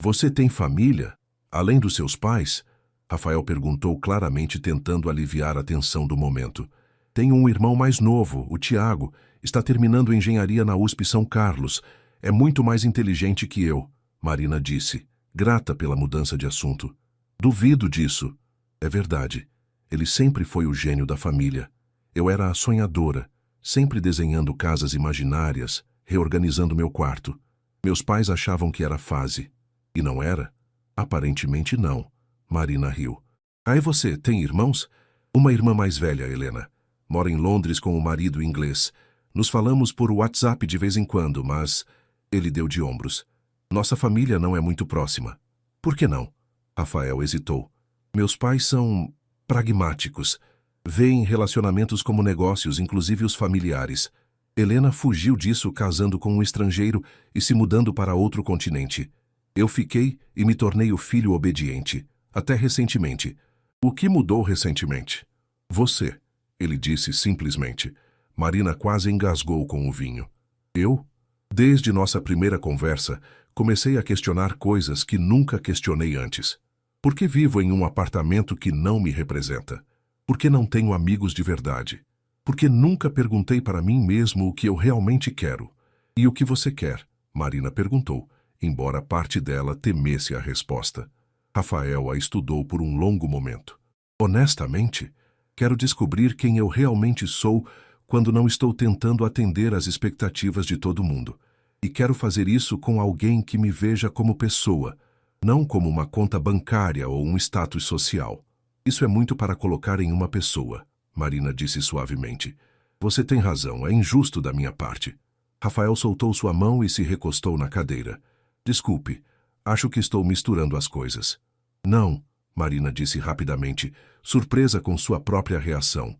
Você tem família? Além dos seus pais? Rafael perguntou claramente, tentando aliviar a tensão do momento. Tenho um irmão mais novo, o Tiago. Está terminando engenharia na USP São Carlos. É muito mais inteligente que eu, Marina disse, grata pela mudança de assunto. Duvido disso. É verdade. Ele sempre foi o gênio da família. Eu era a sonhadora, sempre desenhando casas imaginárias, reorganizando meu quarto. Meus pais achavam que era fase. E não era? Aparentemente não. Marina riu. Ah, e você, tem irmãos? Uma irmã mais velha, Helena. Mora em Londres com o marido inglês. Nos falamos por WhatsApp de vez em quando, mas... Ele deu de ombros. Nossa família não é muito próxima. Por que não? Rafael hesitou. Meus pais são pragmáticos. Veem relacionamentos como negócios, inclusive os familiares. Helena fugiu disso casando com um estrangeiro e se mudando para outro continente. Eu fiquei e me tornei o filho obediente, até recentemente. O que mudou recentemente? Você, ele disse simplesmente. Marina quase engasgou com o vinho. Eu? Desde nossa primeira conversa, comecei a questionar coisas que nunca questionei antes. Por que vivo em um apartamento que não me representa? Por que não tenho amigos de verdade? Por que nunca perguntei para mim mesmo o que eu realmente quero? E o que você quer? Marina perguntou, embora parte dela temesse a resposta. Rafael a estudou por um longo momento. Honestamente, quero descobrir quem eu realmente sou quando não estou tentando atender às expectativas de todo mundo. E quero fazer isso com alguém que me veja como pessoa, não como uma conta bancária ou um status social. Isso é muito para colocar em uma pessoa, Marina disse suavemente. Você tem razão, é injusto da minha parte. Rafael soltou sua mão e se recostou na cadeira. Desculpe, acho que estou misturando as coisas. Não, Marina disse rapidamente, surpresa com sua própria reação.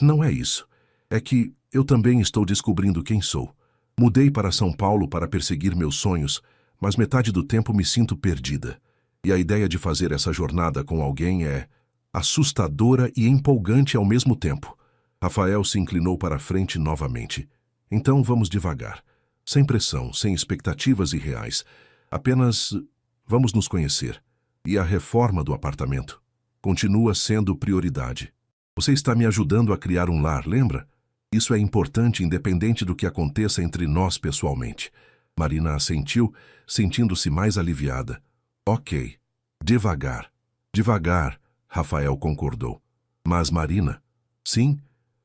Não é isso. É que eu também estou descobrindo quem sou. Mudei para São Paulo para perseguir meus sonhos, mas metade do tempo me sinto perdida. E a ideia de fazer essa jornada com alguém é assustadora e empolgante ao mesmo tempo. Rafael se inclinou para a frente novamente. Então vamos devagar. Sem pressão, sem expectativas irreais. Apenas vamos nos conhecer. E a reforma do apartamento continua sendo prioridade. Você está me ajudando a criar um lar, lembra? Isso é importante independente do que aconteça entre nós pessoalmente. Marina assentiu, sentindo-se mais aliviada. Ok. Devagar. Devagar, Rafael concordou. Mas Marina... Sim,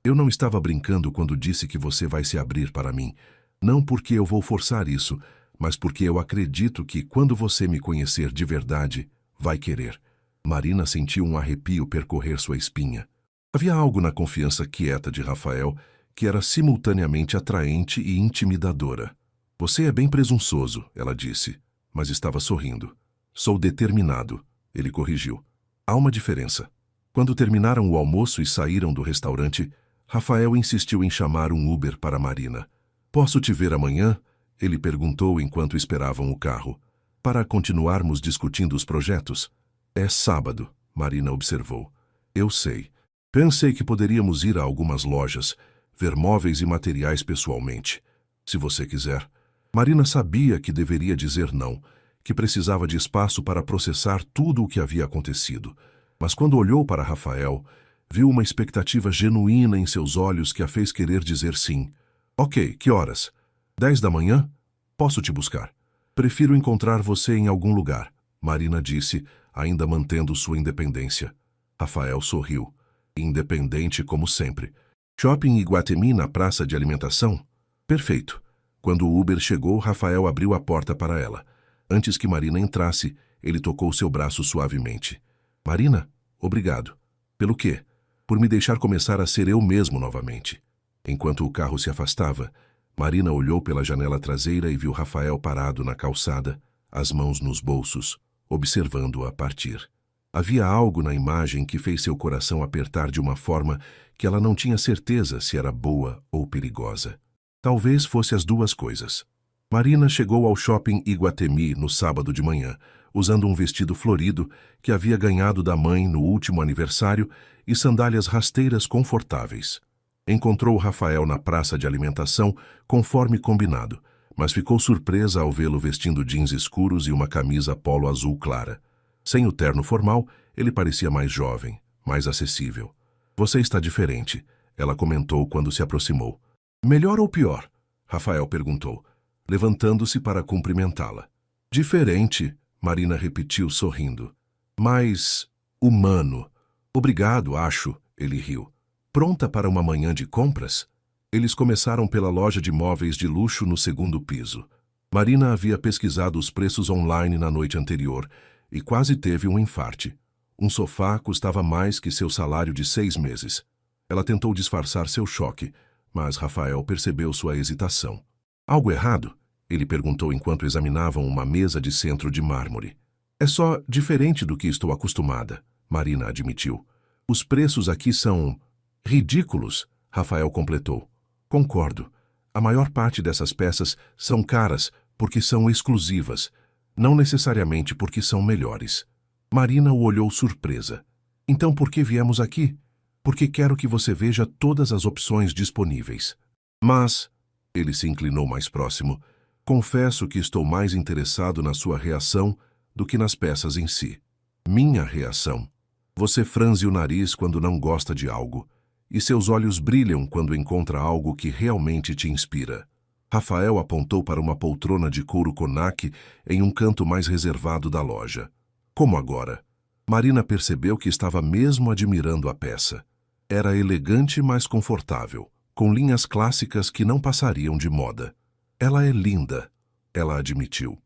eu não estava brincando quando disse que você vai se abrir para mim. Não porque eu vou forçar isso, mas porque eu acredito que quando você me conhecer de verdade, vai querer. Marina sentiu um arrepio percorrer sua espinha. Havia algo na confiança quieta de Rafael que era simultaneamente atraente e intimidadora. Você é bem presunçoso, ela disse, mas estava sorrindo. Sou determinado, ele corrigiu. Há uma diferença. Quando terminaram o almoço e saíram do restaurante, Rafael insistiu em chamar um Uber para Marina. Posso te ver amanhã? Ele perguntou enquanto esperavam o carro. Para continuarmos discutindo os projetos? É sábado, Marina observou. Eu sei. Pensei que poderíamos ir a algumas lojas, ver móveis e materiais pessoalmente. Se você quiser. Marina sabia que deveria dizer não, que precisava de espaço para processar tudo o que havia acontecido. Mas quando olhou para Rafael, viu uma expectativa genuína em seus olhos que a fez querer dizer sim. Ok, que horas? 10 da manhã? Posso te buscar. Prefiro encontrar você em algum lugar, Marina disse, ainda mantendo sua independência. Rafael sorriu. Independente como sempre. Shopping Iguatemi na praça de alimentação? Perfeito. Quando o Uber chegou, Rafael abriu a porta para ela. Antes que Marina entrasse, ele tocou seu braço suavemente. Marina, obrigado. Pelo quê? Por me deixar começar a ser eu mesmo novamente. Enquanto o carro se afastava, Marina olhou pela janela traseira e viu Rafael parado na calçada, as mãos nos bolsos, observando-a partir. Havia algo na imagem que fez seu coração apertar de uma forma que ela não tinha certeza se era boa ou perigosa. Talvez fosse as duas coisas. Marina chegou ao shopping Iguatemi no sábado de manhã, usando um vestido florido que havia ganhado da mãe no último aniversário e sandálias rasteiras confortáveis. Encontrou Rafael na praça de alimentação, conforme combinado, mas ficou surpresa ao vê-lo vestindo jeans escuros e uma camisa polo azul clara. Sem o terno formal, ele parecia mais jovem, mais acessível. Você está diferente, ela comentou quando se aproximou. Melhor ou pior? Rafael perguntou, levantando-se para cumprimentá-la. Diferente, Marina repetiu sorrindo. Mais humano. Obrigado, acho, ele riu. Pronta para uma manhã de compras? Eles começaram pela loja de móveis de luxo no segundo piso. Marina havia pesquisado os preços online na noite anterior e quase teve um infarte. Um sofá custava mais que seu salário de 6 meses. Ela tentou disfarçar seu choque, mas Rafael percebeu sua hesitação. Algo errado? Ele perguntou enquanto examinavam uma mesa de centro de mármore. É só diferente do que estou acostumada, Marina admitiu. Os preços aqui são ridículos, Rafael completou. Concordo. A maior parte dessas peças são caras porque são exclusivas, não necessariamente porque são melhores. Marina o olhou surpresa. Então por que viemos aqui? Porque quero que você veja todas as opções disponíveis. Mas, ele se inclinou mais próximo, confesso que estou mais interessado na sua reação do que nas peças em si. Minha reação. Você franze o nariz quando não gosta de algo, e seus olhos brilham quando encontra algo que realmente te inspira. Rafael apontou para uma poltrona de couro conaque em um canto mais reservado da loja. Como agora? Marina percebeu que estava mesmo admirando a peça. Era elegante, mas confortável, com linhas clássicas que não passariam de moda. Ela é linda, ela admitiu.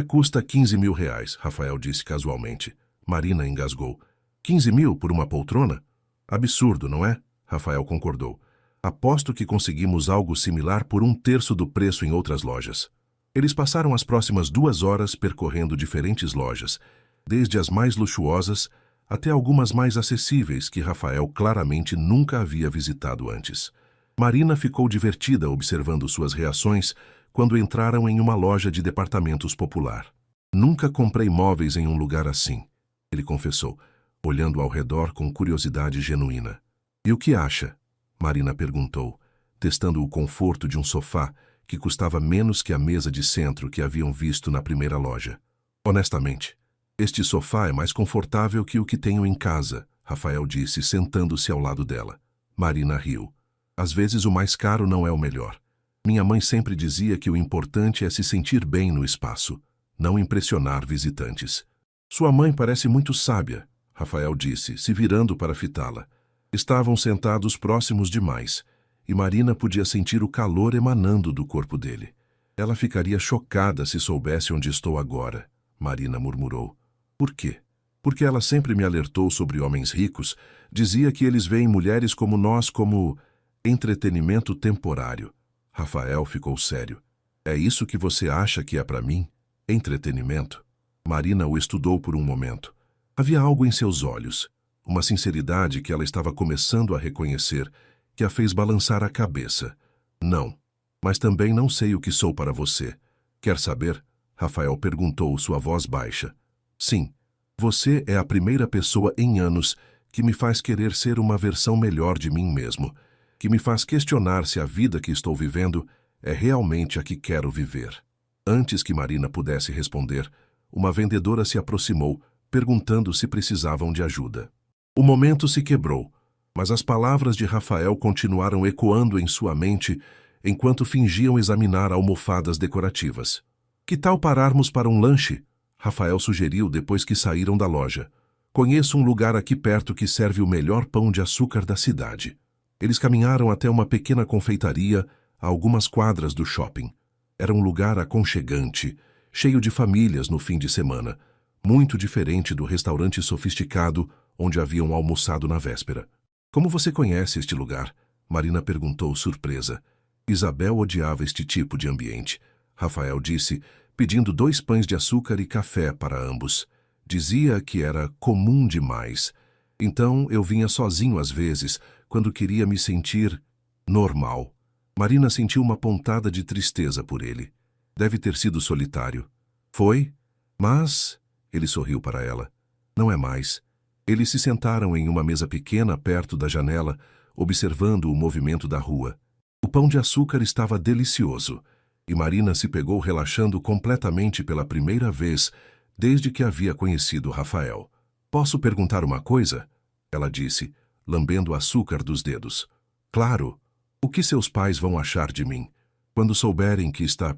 Custa 15 mil reais, Rafael disse casualmente. Marina engasgou. 15 mil por uma poltrona? Absurdo, não é? Rafael concordou. Aposto que conseguimos algo similar por 1/3 do preço em outras lojas. Eles passaram as próximas 2 horas percorrendo diferentes lojas, desde as mais luxuosas até algumas mais acessíveis que Rafael claramente nunca havia visitado antes. Marina ficou divertida observando suas reações quando entraram em uma loja de departamentos popular. Nunca comprei móveis em um lugar assim, ele confessou, olhando ao redor com curiosidade genuína. E o que acha? Marina perguntou, testando o conforto de um sofá que custava menos que a mesa de centro que haviam visto na primeira loja. Honestamente, este sofá é mais confortável que o que tenho em casa, Rafael disse, sentando-se ao lado dela. Marina riu. Às vezes o mais caro não é o melhor. Minha mãe sempre dizia que o importante é se sentir bem no espaço, não impressionar visitantes. Sua mãe parece muito sábia, Rafael disse, se virando para fitá-la. Estavam sentados próximos demais, e Marina podia sentir o calor emanando do corpo dele. Ela ficaria chocada se soubesse onde estou agora, Marina murmurou. Por quê? Porque ela sempre me alertou sobre homens ricos, dizia que eles veem mulheres como nós como entretenimento temporário. Rafael ficou sério. É isso que você acha que é para mim? Entretenimento? Marina o estudou por um momento. Havia algo em seus olhos, uma sinceridade que ela estava começando a reconhecer, que a fez balançar a cabeça. Não, mas também não sei o que sou para você. Quer saber? Rafael perguntou, sua voz baixa. Sim, você é a primeira pessoa em anos que me faz querer ser uma versão melhor de mim mesmo, que me faz questionar se a vida que estou vivendo é realmente a que quero viver. Antes que Marina pudesse responder, uma vendedora se aproximou, perguntando se precisavam de ajuda. O momento se quebrou, mas as palavras de Rafael continuaram ecoando em sua mente enquanto fingiam examinar almofadas decorativas. Que tal pararmos para um lanche? Rafael sugeriu depois que saíram da loja. Conheço um lugar aqui perto que serve o melhor pão de açúcar da cidade. Eles caminharam até uma pequena confeitaria a algumas quadras do shopping. Era um lugar aconchegante, cheio de famílias no fim de semana, muito diferente do restaurante sofisticado onde haviam almoçado na véspera. Como você conhece este lugar? Marina perguntou, surpresa. Isabel odiava este tipo de ambiente. Rafael disse, pedindo 2 pães de açúcar e café para ambos. Dizia que era comum demais. Então eu vinha sozinho às vezes, quando queria me sentir normal. Marina sentiu uma pontada de tristeza por ele. Deve ter sido solitário. Foi? Mas... Ele sorriu para ela. Não é mais. Eles se sentaram em uma mesa pequena perto da janela, observando o movimento da rua. O pão de açúcar estava delicioso, e Marina se pegou relaxando completamente pela primeira vez desde que havia conhecido Rafael. Posso perguntar uma coisa? Ela disse, lambendo o açúcar dos dedos. Claro. O que seus pais vão achar de mim, quando souberem que está,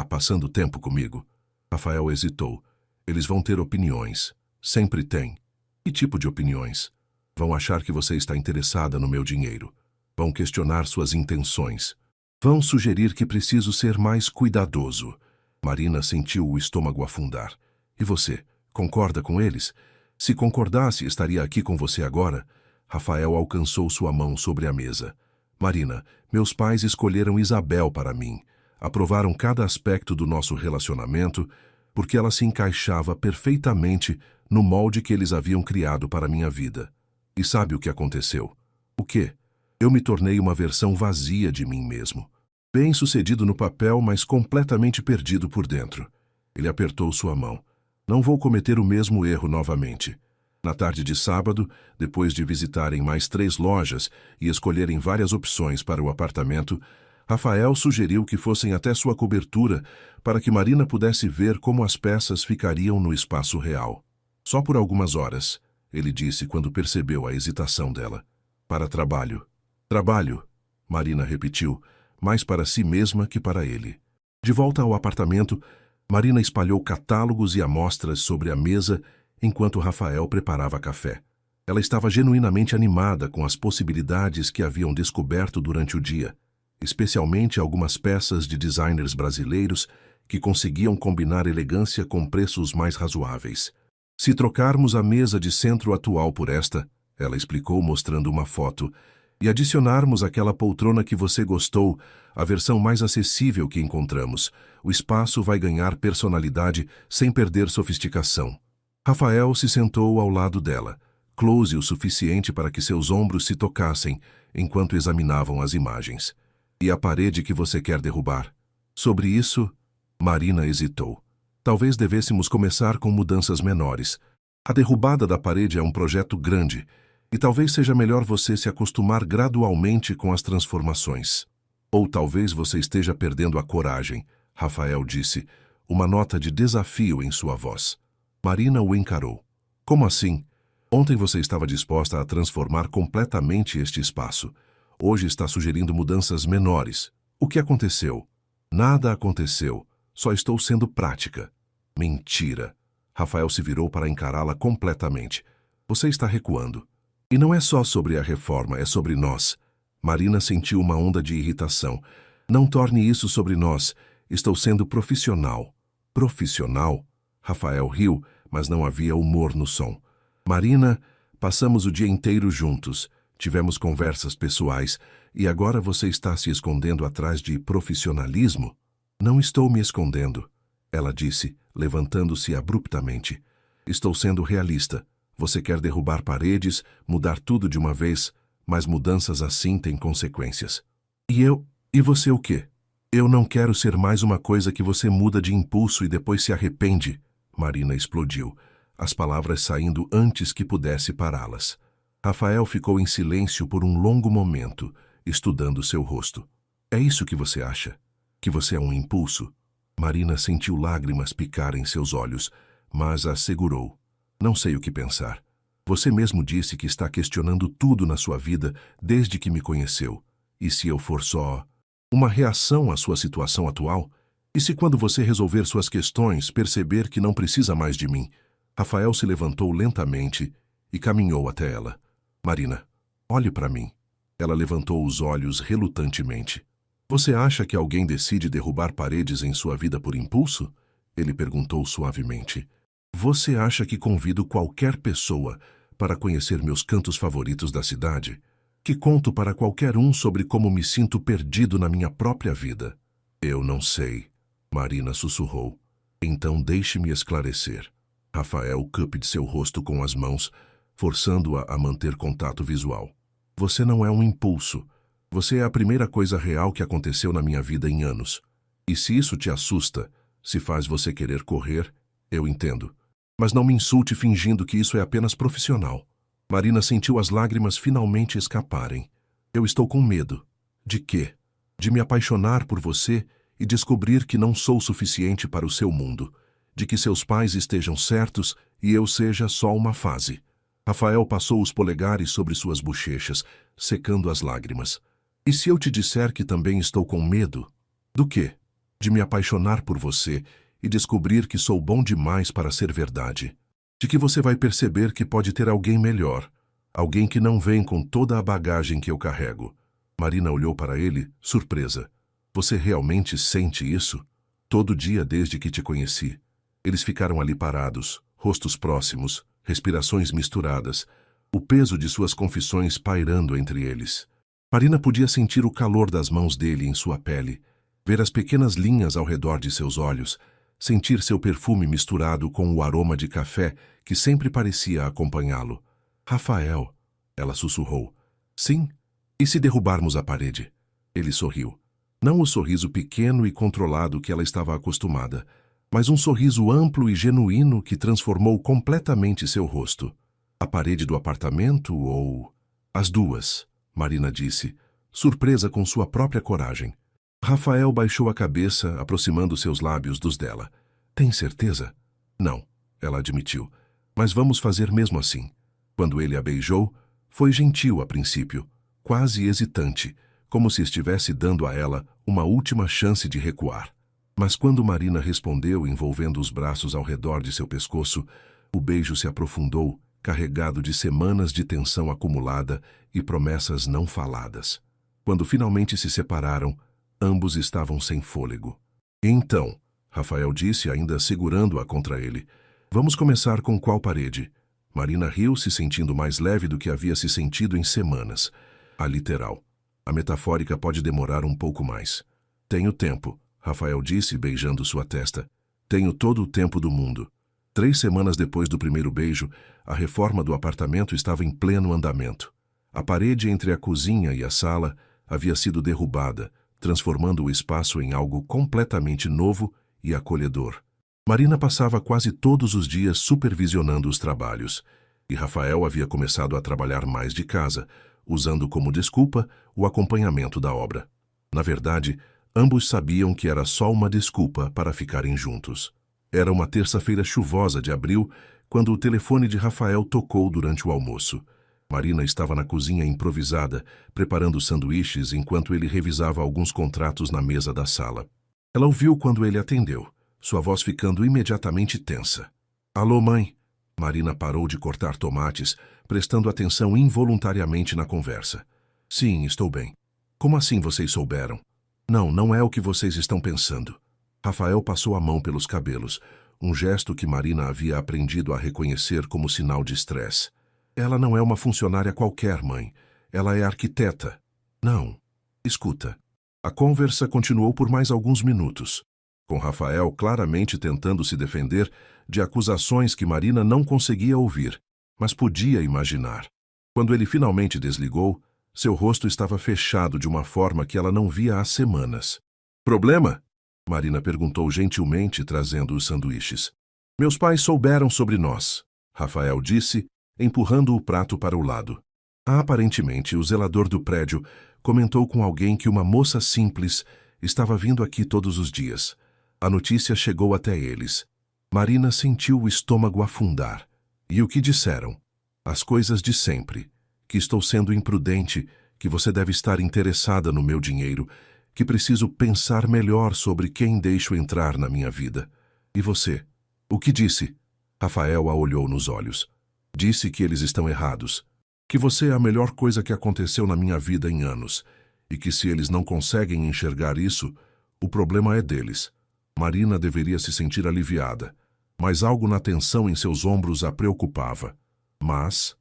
passando tempo comigo? Rafael hesitou. Eles vão ter opiniões. Sempre tem. Que tipo de opiniões? Vão achar que você está interessada no meu dinheiro. Vão questionar suas intenções. Vão sugerir que preciso ser mais cuidadoso. Marina sentiu o estômago afundar. E você, concorda com eles? Se concordasse, estaria aqui com você agora? Rafael alcançou sua mão sobre a mesa. Marina, meus pais escolheram Isabel para mim. Aprovaram cada aspecto do nosso relacionamento porque ela se encaixava perfeitamente no molde que eles haviam criado para minha vida. E sabe o que aconteceu? O quê? Eu me tornei uma versão vazia de mim mesmo. Bem-sucedido no papel, mas completamente perdido por dentro. Ele apertou sua mão. Não vou cometer o mesmo erro novamente. Na tarde de sábado, depois de visitarem mais 3 lojas e escolherem várias opções para o apartamento, Rafael sugeriu que fossem até sua cobertura para que Marina pudesse ver como as peças ficariam no espaço real. Só por algumas horas, ele disse quando percebeu a hesitação dela. Para trabalho. Trabalho, Marina repetiu, mais para si mesma que para ele. De volta ao apartamento, Marina espalhou catálogos e amostras sobre a mesa enquanto Rafael preparava café. Ela estava genuinamente animada com as possibilidades que haviam descoberto durante o dia, especialmente algumas peças de designers brasileiros que conseguiam combinar elegância com preços mais razoáveis. Se trocarmos a mesa de centro atual por esta, ela explicou mostrando uma foto, e adicionarmos aquela poltrona que você gostou, a versão mais acessível que encontramos, o espaço vai ganhar personalidade sem perder sofisticação. Rafael se sentou ao lado dela, close o suficiente para que seus ombros se tocassem enquanto examinavam as imagens. E a parede que você quer derrubar? Sobre isso, Marina hesitou. Talvez devêssemos começar com mudanças menores. A derrubada da parede é um projeto grande, e talvez seja melhor você se acostumar gradualmente com as transformações. Ou talvez você esteja perdendo a coragem, Rafael disse, uma nota de desafio em sua voz. Marina o encarou. Como assim? Ontem você estava disposta a transformar completamente este espaço. Hoje está sugerindo mudanças menores. O que aconteceu? Nada aconteceu. Só estou sendo prática. Mentira. Rafael se virou para encará-la completamente. Você está recuando. E não é só sobre a reforma, é sobre nós. Marina sentiu uma onda de irritação. Não torne isso sobre nós. Estou sendo profissional. Profissional? Rafael riu, mas não havia humor no som. Marina, passamos o dia inteiro juntos. Tivemos conversas pessoais e agora você está se escondendo atrás de profissionalismo? Não estou me escondendo, ela disse, levantando-se abruptamente. Estou sendo realista. Você quer derrubar paredes, mudar tudo de uma vez, mas mudanças assim têm consequências. E você o quê? Eu não quero ser mais uma coisa que você muda de impulso e depois se arrepende. Marina explodiu, as palavras saindo antes que pudesse pará-las. Rafael ficou em silêncio por um longo momento, estudando seu rosto. É isso que você acha? Que você é um impulso? Marina sentiu lágrimas picar em seus olhos, mas a segurou. Não sei o que pensar. Você mesmo disse que está questionando tudo na sua vida desde que me conheceu. E se eu for só uma reação à sua situação atual? E se quando você resolver suas questões perceber que não precisa mais de mim? Rafael se levantou lentamente e caminhou até ela. Marina, olhe para mim. Ela levantou os olhos relutantemente. Você acha que alguém decide derrubar paredes em sua vida por impulso? Ele perguntou suavemente. Você acha que convido qualquer pessoa para conhecer meus cantos favoritos da cidade? Que conto para qualquer um sobre como me sinto perdido na minha própria vida? Eu não sei, Marina sussurrou. Então deixe-me esclarecer. Rafael cupiu seu rosto com as mãos, forçando-a a manter contato visual. Você não é um impulso. Você é a primeira coisa real que aconteceu na minha vida em anos. E se isso te assusta, se faz você querer correr, eu entendo. Mas não me insulte fingindo que isso é apenas profissional. Marina sentiu as lágrimas finalmente escaparem. Eu estou com medo. De quê? De me apaixonar por você e descobrir que não sou suficiente para o seu mundo. De que seus pais estejam certos e eu seja só uma fase. Rafael passou os polegares sobre suas bochechas, secando as lágrimas. E se eu te disser que também estou com medo? Do quê? De me apaixonar por você e descobrir que sou bom demais para ser verdade. De que você vai perceber que pode ter alguém melhor. Alguém que não vem com toda a bagagem que eu carrego. Marina olhou para ele, surpresa. Você realmente sente isso? Todo dia desde que te conheci. Eles ficaram ali parados, rostos próximos, respirações misturadas, o peso de suas confissões pairando entre eles. Marina podia sentir o calor das mãos dele em sua pele, ver as pequenas linhas ao redor de seus olhos, sentir seu perfume misturado com o aroma de café que sempre parecia acompanhá-lo. Rafael, ela sussurrou. Sim, e se derrubarmos a parede? Ele sorriu. Não o sorriso pequeno e controlado que ela estava acostumada, mas um sorriso amplo e genuíno que transformou completamente seu rosto. A parede do apartamento ou... As duas, Marina disse, surpresa com sua própria coragem. Rafael baixou a cabeça, aproximando seus lábios dos dela. Tem certeza? Não, ela admitiu. Mas vamos fazer mesmo assim. Quando ele a beijou, foi gentil a princípio, quase hesitante, como se estivesse dando a ela uma última chance de recuar. Mas quando Marina respondeu, envolvendo os braços ao redor de seu pescoço, o beijo se aprofundou, carregado de semanas de tensão acumulada e promessas não faladas. Quando finalmente se separaram, ambos estavam sem fôlego. Então, Rafael disse, ainda segurando-a contra ele, vamos começar com qual parede? Marina riu, se sentindo mais leve do que havia se sentido em semanas. A literal. A metafórica pode demorar um pouco mais. Tenho tempo, Rafael disse, beijando sua testa. Tenho todo o tempo do mundo. 3 semanas depois do primeiro beijo, a reforma do apartamento estava em pleno andamento. A parede entre a cozinha e a sala havia sido derrubada, transformando o espaço em algo completamente novo e acolhedor. Marina passava quase todos os dias supervisionando os trabalhos, e Rafael havia começado a trabalhar mais de casa, usando como desculpa o acompanhamento da obra. Na verdade, ambos sabiam que era só uma desculpa para ficarem juntos. Era uma terça-feira chuvosa de abril, quando o telefone de Rafael tocou durante o almoço. Marina estava na cozinha improvisada, preparando sanduíches enquanto ele revisava alguns contratos na mesa da sala. Ela ouviu quando ele atendeu, sua voz ficando imediatamente tensa. Alô, mãe? Marina parou de cortar tomates, prestando atenção involuntariamente na conversa. Sim, estou bem. Como assim vocês souberam? Não, não é o que vocês estão pensando. Rafael passou a mão pelos cabelos, um gesto que Marina havia aprendido a reconhecer como sinal de estresse. Ela não é uma funcionária qualquer, mãe. Ela é arquiteta. Não. Escuta. A conversa continuou por mais alguns minutos, com Rafael claramente tentando se defender de acusações que Marina não conseguia ouvir, mas podia imaginar. Quando ele finalmente desligou, seu rosto estava fechado de uma forma que ela não via há semanas. Problema? Marina perguntou gentilmente, trazendo os sanduíches. Meus pais souberam sobre nós, Rafael disse, empurrando o prato para o lado. Aparentemente, o zelador do prédio comentou com alguém que uma moça simples estava vindo aqui todos os dias. A notícia chegou até eles. Marina sentiu o estômago afundar. E o que disseram? As coisas de sempre. Que estou sendo imprudente, que você deve estar interessada no meu dinheiro, que preciso pensar melhor sobre quem deixo entrar na minha vida. E você? O que disse? Rafael a olhou nos olhos. Disse que eles estão errados. Que você é a melhor coisa que aconteceu na minha vida em anos. E que se eles não conseguem enxergar isso, o problema é deles. Marina deveria se sentir aliviada, mas algo na tensão em seus ombros a preocupava. Mas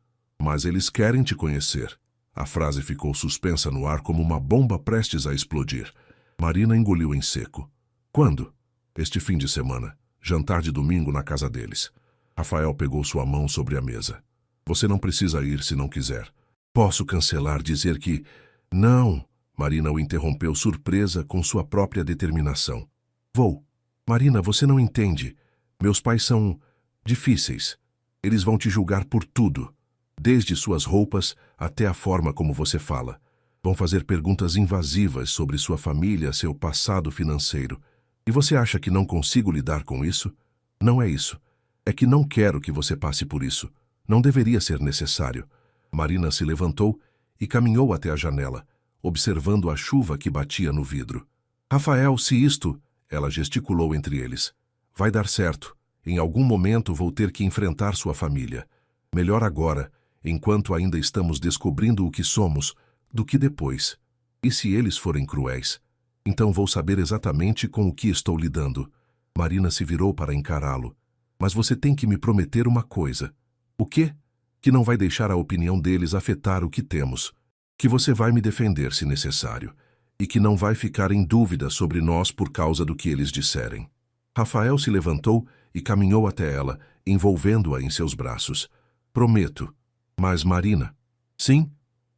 eles querem te conhecer. A frase ficou suspensa no ar como uma bomba prestes a explodir. Marina engoliu em seco. Quando? Este fim de semana. Jantar de domingo na casa deles. Rafael pegou sua mão sobre a mesa. Você não precisa ir se não quiser. Posso cancelar, dizer que... Não, Marina o interrompeu surpresa com sua própria determinação. Vou. Marina, você não entende. Meus pais são... difíceis. Eles vão te julgar por tudo. Desde suas roupas até a forma como você fala. Vão fazer perguntas invasivas sobre sua família, seu passado financeiro. E você acha que não consigo lidar com isso? Não é isso. É que não quero que você passe por isso. Não deveria ser necessário. Marina se levantou e caminhou até a janela, observando a chuva que batia no vidro. Rafael, se isto... Ela gesticulou entre eles. Vai dar certo. Em algum momento vou ter que enfrentar sua família. Melhor agora, enquanto ainda estamos descobrindo o que somos, do que depois. E se eles forem cruéis? Então vou saber exatamente com o que estou lidando. Marina se virou para encará-lo. Mas você tem que me prometer uma coisa. O quê? Que não vai deixar a opinião deles afetar o que temos. Que você vai me defender se necessário. E que não vai ficar em dúvida sobre nós por causa do que eles disserem. Rafael se levantou e caminhou até ela, envolvendo-a em seus braços. Prometo. Mas Marina? Sim,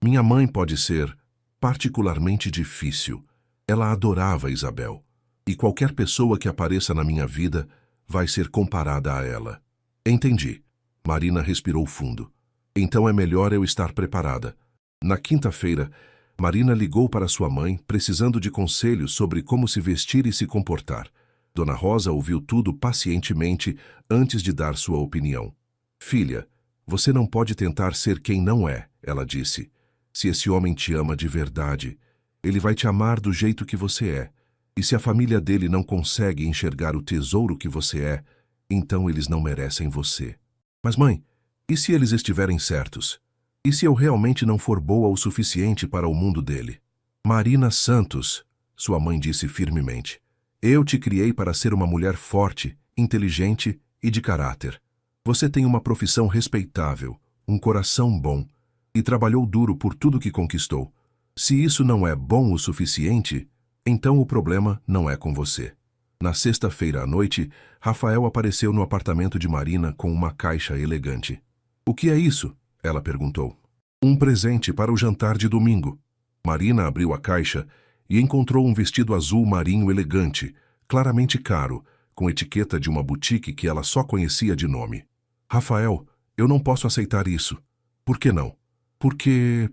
minha mãe pode ser particularmente difícil. Ela adorava Isabel. E qualquer pessoa que apareça na minha vida vai ser comparada a ela. Entendi. Marina respirou fundo. Então é melhor eu estar preparada. Na quinta-feira, Marina ligou para sua mãe, precisando de conselhos sobre como se vestir e se comportar. Dona Rosa ouviu tudo pacientemente antes de dar sua opinião. Filha, você não pode tentar ser quem não é, ela disse. Se esse homem te ama de verdade, ele vai te amar do jeito que você é. E se a família dele não consegue enxergar o tesouro que você é, então eles não merecem você. Mas mãe, e se eles estiverem certos? E se eu realmente não for boa o suficiente para o mundo dele? Marina Santos, sua mãe disse firmemente, eu te criei para ser uma mulher forte, inteligente e de caráter. Você tem uma profissão respeitável, um coração bom e trabalhou duro por tudo que conquistou. Se isso não é bom o suficiente, então o problema não é com você. Na sexta-feira à noite, Rafael apareceu no apartamento de Marina com uma caixa elegante. O que é isso? Ela perguntou. Um presente para o jantar de domingo. Marina abriu a caixa e encontrou um vestido azul marinho elegante, claramente caro, com etiqueta de uma boutique que ela só conhecia de nome. Rafael, eu não posso aceitar isso. Por que não? Porque...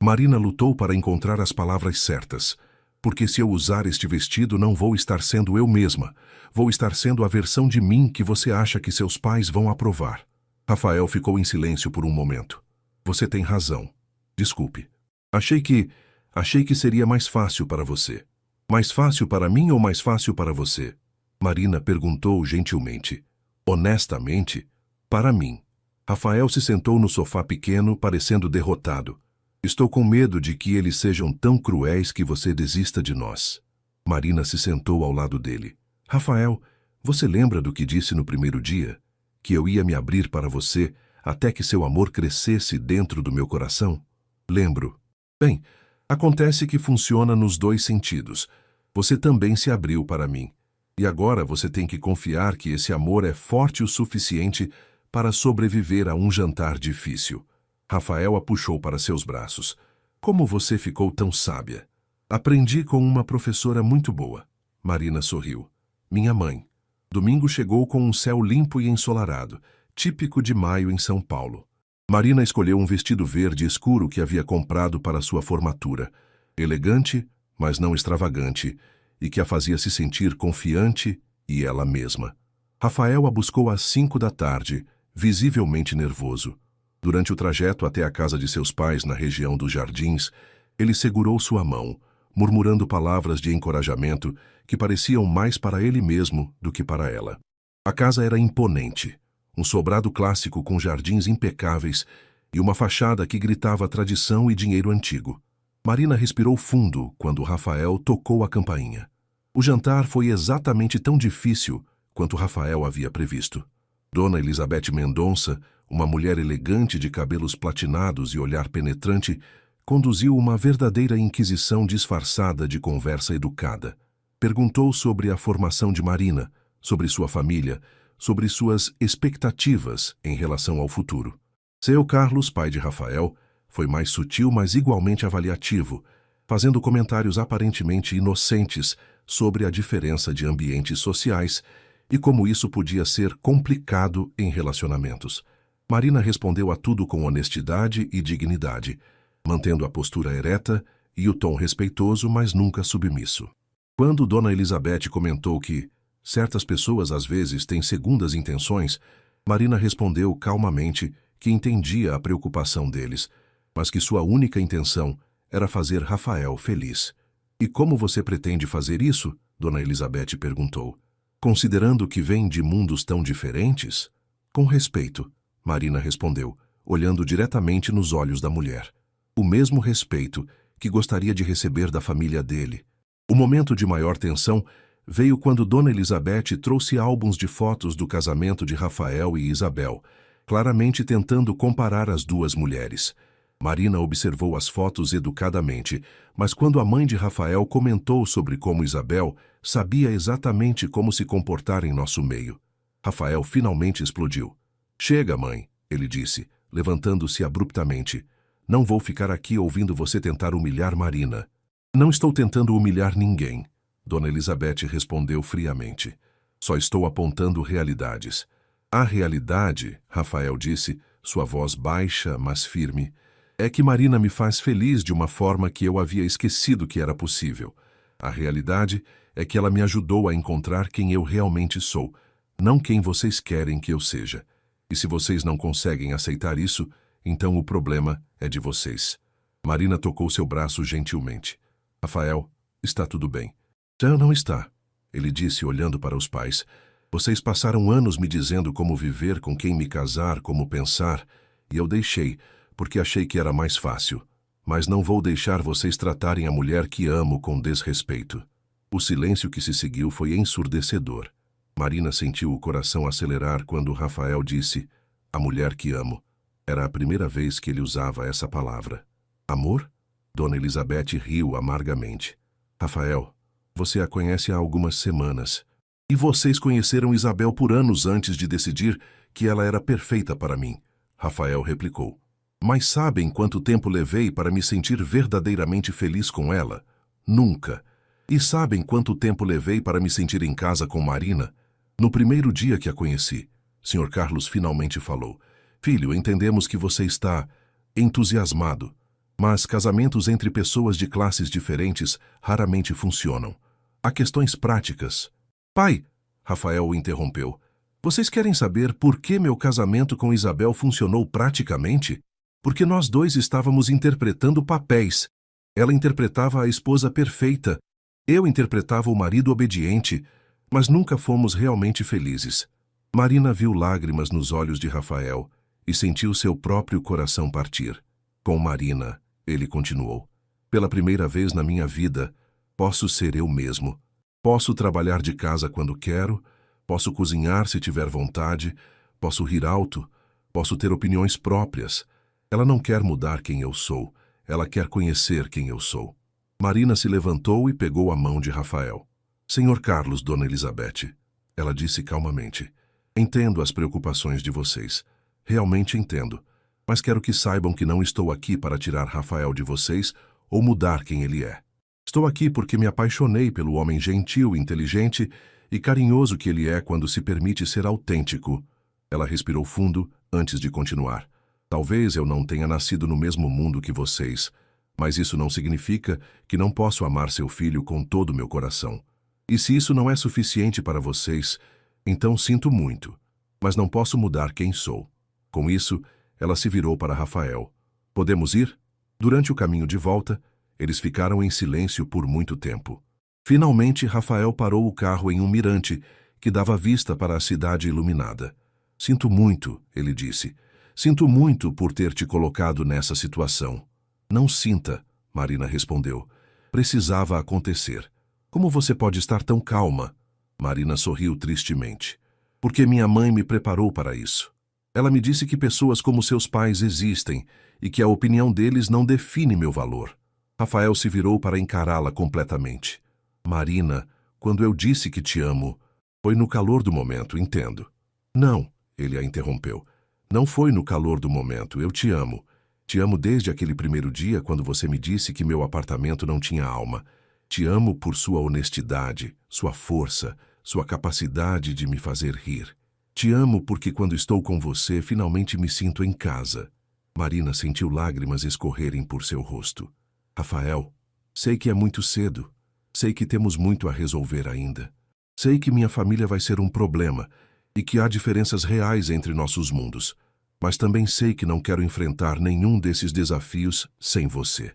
Marina lutou para encontrar as palavras certas. Porque se eu usar este vestido, não vou estar sendo eu mesma. Vou estar sendo a versão de mim que você acha que seus pais vão aprovar. Rafael ficou em silêncio por um momento. Você tem razão. Desculpe. Achei que seria mais fácil para você. Mais fácil para mim ou mais fácil para você? Marina perguntou gentilmente. Honestamente, para mim. Rafael se sentou no sofá pequeno, parecendo derrotado. Estou com medo de que eles sejam tão cruéis que você desista de nós. Marina se sentou ao lado dele. Rafael, você lembra do que disse no primeiro dia? Que eu ia me abrir para você até que seu amor crescesse dentro do meu coração? Lembro. Bem, acontece que funciona nos dois sentidos. Você também se abriu para mim. E agora você tem que confiar que esse amor é forte o suficiente para sobreviver a um jantar difícil. Rafael a puxou para seus braços. Como você ficou tão sábia? Aprendi com uma professora muito boa. Marina sorriu. Minha mãe. Domingo chegou com um céu limpo e ensolarado, típico de maio em São Paulo. Marina escolheu um vestido verde escuro que havia comprado para sua formatura. Elegante, mas não extravagante, e que a fazia se sentir confiante e ela mesma. Rafael a buscou às 5 da tarde, visivelmente nervoso. Durante o trajeto até a casa de seus pais na região dos Jardins, ele segurou sua mão, murmurando palavras de encorajamento que pareciam mais para ele mesmo do que para ela. A casa era imponente, um sobrado clássico com jardins impecáveis e uma fachada que gritava tradição e dinheiro antigo. Marina respirou fundo quando Rafael tocou a campainha. O jantar foi exatamente tão difícil quanto Rafael havia previsto. Dona Elizabeth Mendonça, uma mulher elegante de cabelos platinados e olhar penetrante, conduziu uma verdadeira inquisição disfarçada de conversa educada. Perguntou sobre a formação de Marina, sobre sua família, sobre suas expectativas em relação ao futuro. Seu Carlos, pai de Rafael, foi mais sutil, mas igualmente avaliativo, fazendo comentários aparentemente inocentes sobre a diferença de ambientes sociais e como isso podia ser complicado em relacionamentos. Marina respondeu a tudo com honestidade e dignidade, mantendo a postura ereta e o tom respeitoso, mas nunca submisso. Quando Dona Elizabeth comentou que certas pessoas às vezes têm segundas intenções, Marina respondeu calmamente que entendia a preocupação deles, mas que sua única intenção era fazer Rafael feliz. E como você pretende fazer isso? Dona Elizabeth perguntou. Considerando que vem de mundos tão diferentes? Com respeito, Marina respondeu, olhando diretamente nos olhos da mulher. O mesmo respeito que gostaria de receber da família dele. O momento de maior tensão veio quando Dona Elizabeth trouxe álbuns de fotos do casamento de Rafael e Isabel, claramente tentando comparar as duas mulheres. Marina observou as fotos educadamente, mas quando a mãe de Rafael comentou sobre como Isabel sabia exatamente como se comportar em nosso meio, Rafael finalmente explodiu. "Chega, mãe", ele disse, levantando-se abruptamente. "Não vou ficar aqui ouvindo você tentar humilhar Marina." "Não estou tentando humilhar ninguém", Dona Elizabeth respondeu friamente. "Só estou apontando realidades." "A realidade", Rafael disse, sua voz baixa, mas firme, "é que Marina me faz feliz de uma forma que eu havia esquecido que era possível. A realidade é que ela me ajudou a encontrar quem eu realmente sou, não quem vocês querem que eu seja. E se vocês não conseguem aceitar isso, então o problema é de vocês." Marina tocou seu braço gentilmente. "Rafael, está tudo bem." "Já não está", ele disse olhando para os pais. "Vocês passaram anos me dizendo como viver, com quem me casar, como pensar, e eu deixei, porque achei que era mais fácil. Mas não vou deixar vocês tratarem a mulher que amo com desrespeito." O silêncio que se seguiu foi ensurdecedor. Marina sentiu o coração acelerar quando Rafael disse, "a mulher que amo." Era a primeira vez que ele usava essa palavra. "Amor?" Dona Elizabeth riu amargamente. "Rafael, você a conhece há algumas semanas. E vocês conheceram Isabel por anos antes de decidir que ela era perfeita para mim." Rafael replicou. "Mas sabem quanto tempo levei para me sentir verdadeiramente feliz com ela? Nunca. E sabem quanto tempo levei para me sentir em casa com Marina? No primeiro dia que a conheci, Sr. Carlos finalmente falou, 'Filho, entendemos que você está entusiasmado, mas casamentos entre pessoas de classes diferentes raramente funcionam. Há questões práticas.'" "Pai", Rafael o interrompeu, "vocês querem saber por que meu casamento com Isabel funcionou praticamente? Porque nós dois estávamos interpretando papéis. Ela interpretava a esposa perfeita, eu interpretava o marido obediente, mas nunca fomos realmente felizes." Marina viu lágrimas nos olhos de Rafael e sentiu seu próprio coração partir. "Com Marina", ele continuou, "pela primeira vez na minha vida, posso ser eu mesmo. Posso trabalhar de casa quando quero, posso cozinhar se tiver vontade, posso rir alto, posso ter opiniões próprias. Ela não quer mudar quem eu sou, ela quer conhecer quem eu sou." Marina se levantou e pegou a mão de Rafael. "Senhor Carlos, Dona Elizabeth", ela disse calmamente, "entendo as preocupações de vocês. Realmente entendo. Mas quero que saibam que não estou aqui para tirar Rafael de vocês ou mudar quem ele é. Estou aqui porque me apaixonei pelo homem gentil, inteligente e carinhoso que ele é quando se permite ser autêntico." Ela respirou fundo antes de continuar. "Talvez eu não tenha nascido no mesmo mundo que vocês, mas isso não significa que não posso amar seu filho com todo o meu coração. E se isso não é suficiente para vocês, então sinto muito, mas não posso mudar quem sou." Com isso, ela se virou para Rafael. "Podemos ir?" Durante o caminho de volta, eles ficaram em silêncio por muito tempo. Finalmente, Rafael parou o carro em um mirante que dava vista para a cidade iluminada. "Sinto muito", ele disse. "Sinto muito por ter te colocado nessa situação." "Não sinta", Marina respondeu. "Precisava acontecer." "Como você pode estar tão calma?" Marina sorriu tristemente. "Porque minha mãe me preparou para isso. Ela me disse que pessoas como seus pais existem e que a opinião deles não define meu valor." Rafael se virou para encará-la completamente. "Marina, quando eu disse que te amo, foi no calor do momento, entendo." "Não", ele a interrompeu. "Não foi no calor do momento, eu te amo. Te amo desde aquele primeiro dia quando você me disse que meu apartamento não tinha alma. Te amo por sua honestidade, sua força, sua capacidade de me fazer rir. Te amo porque quando estou com você finalmente me sinto em casa." Marina sentiu lágrimas escorrerem por seu rosto. "Rafael, sei que é muito cedo. Sei que temos muito a resolver ainda. Sei que minha família vai ser um problema e que há diferenças reais entre nossos mundos. Mas também sei que não quero enfrentar nenhum desses desafios sem você."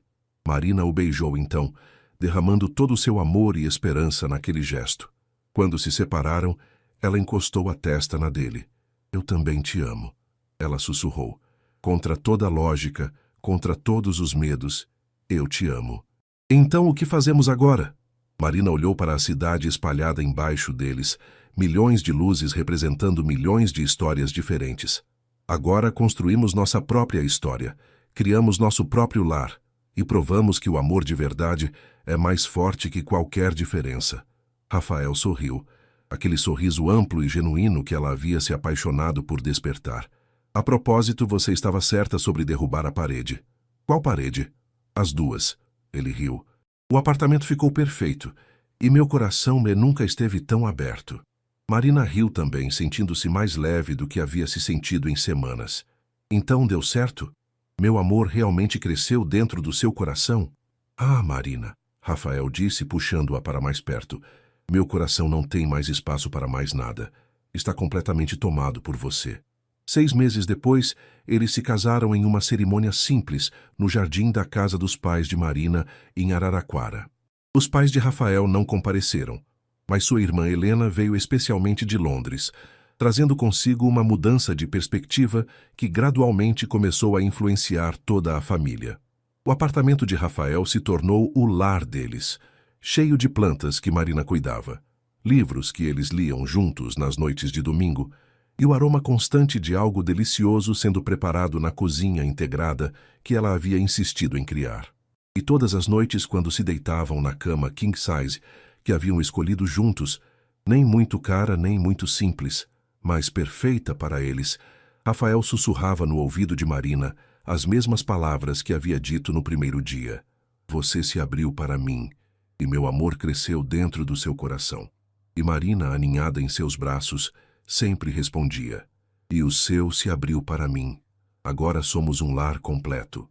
Marina o beijou então, derramando todo o seu amor e esperança naquele gesto. Quando se separaram, ela encostou a testa na dele. Eu também te amo, ela sussurrou. Contra toda a lógica, contra todos os medos, eu te amo. Então o que fazemos agora? Marina olhou para a cidade espalhada embaixo deles, milhões de luzes representando milhões de histórias diferentes. Agora construímos nossa própria história, criamos nosso próprio lar e provamos que o amor de verdade é mais forte que qualquer diferença. Rafael sorriu, aquele sorriso amplo e genuíno que ela havia se apaixonado por despertar. A propósito, você estava certa sobre derrubar a parede. Qual parede? As duas. Ele riu. O apartamento ficou perfeito, e meu coração nunca esteve tão aberto. Marina riu também, sentindo-se mais leve do que havia se sentido em semanas. Então deu certo? Meu amor realmente cresceu dentro do seu coração? Ah, Marina, Rafael disse, puxando-a para mais perto. Meu coração não tem mais espaço para mais nada. Está completamente tomado por você. 6 meses depois, eles se casaram em uma cerimônia simples no jardim da casa dos pais de Marina, em Araraquara. Os pais de Rafael não compareceram, mas sua irmã Helena veio especialmente de Londres, trazendo consigo uma mudança de perspectiva que gradualmente começou a influenciar toda a família. O apartamento de Rafael se tornou o lar deles, cheio de plantas que Marina cuidava, livros que eles liam juntos nas noites de domingo, e o aroma constante de algo delicioso sendo preparado na cozinha integrada que ela havia insistido em criar. E todas as noites, quando se deitavam na cama king size que haviam escolhido juntos, nem muito cara nem muito simples, mas perfeita para eles, Rafael sussurrava no ouvido de Marina as mesmas palavras que havia dito no primeiro dia. Você se abriu para mim, e meu amor cresceu dentro do seu coração. E Marina, aninhada em seus braços, sempre respondia, e o seu se abriu para mim. Agora somos um lar completo.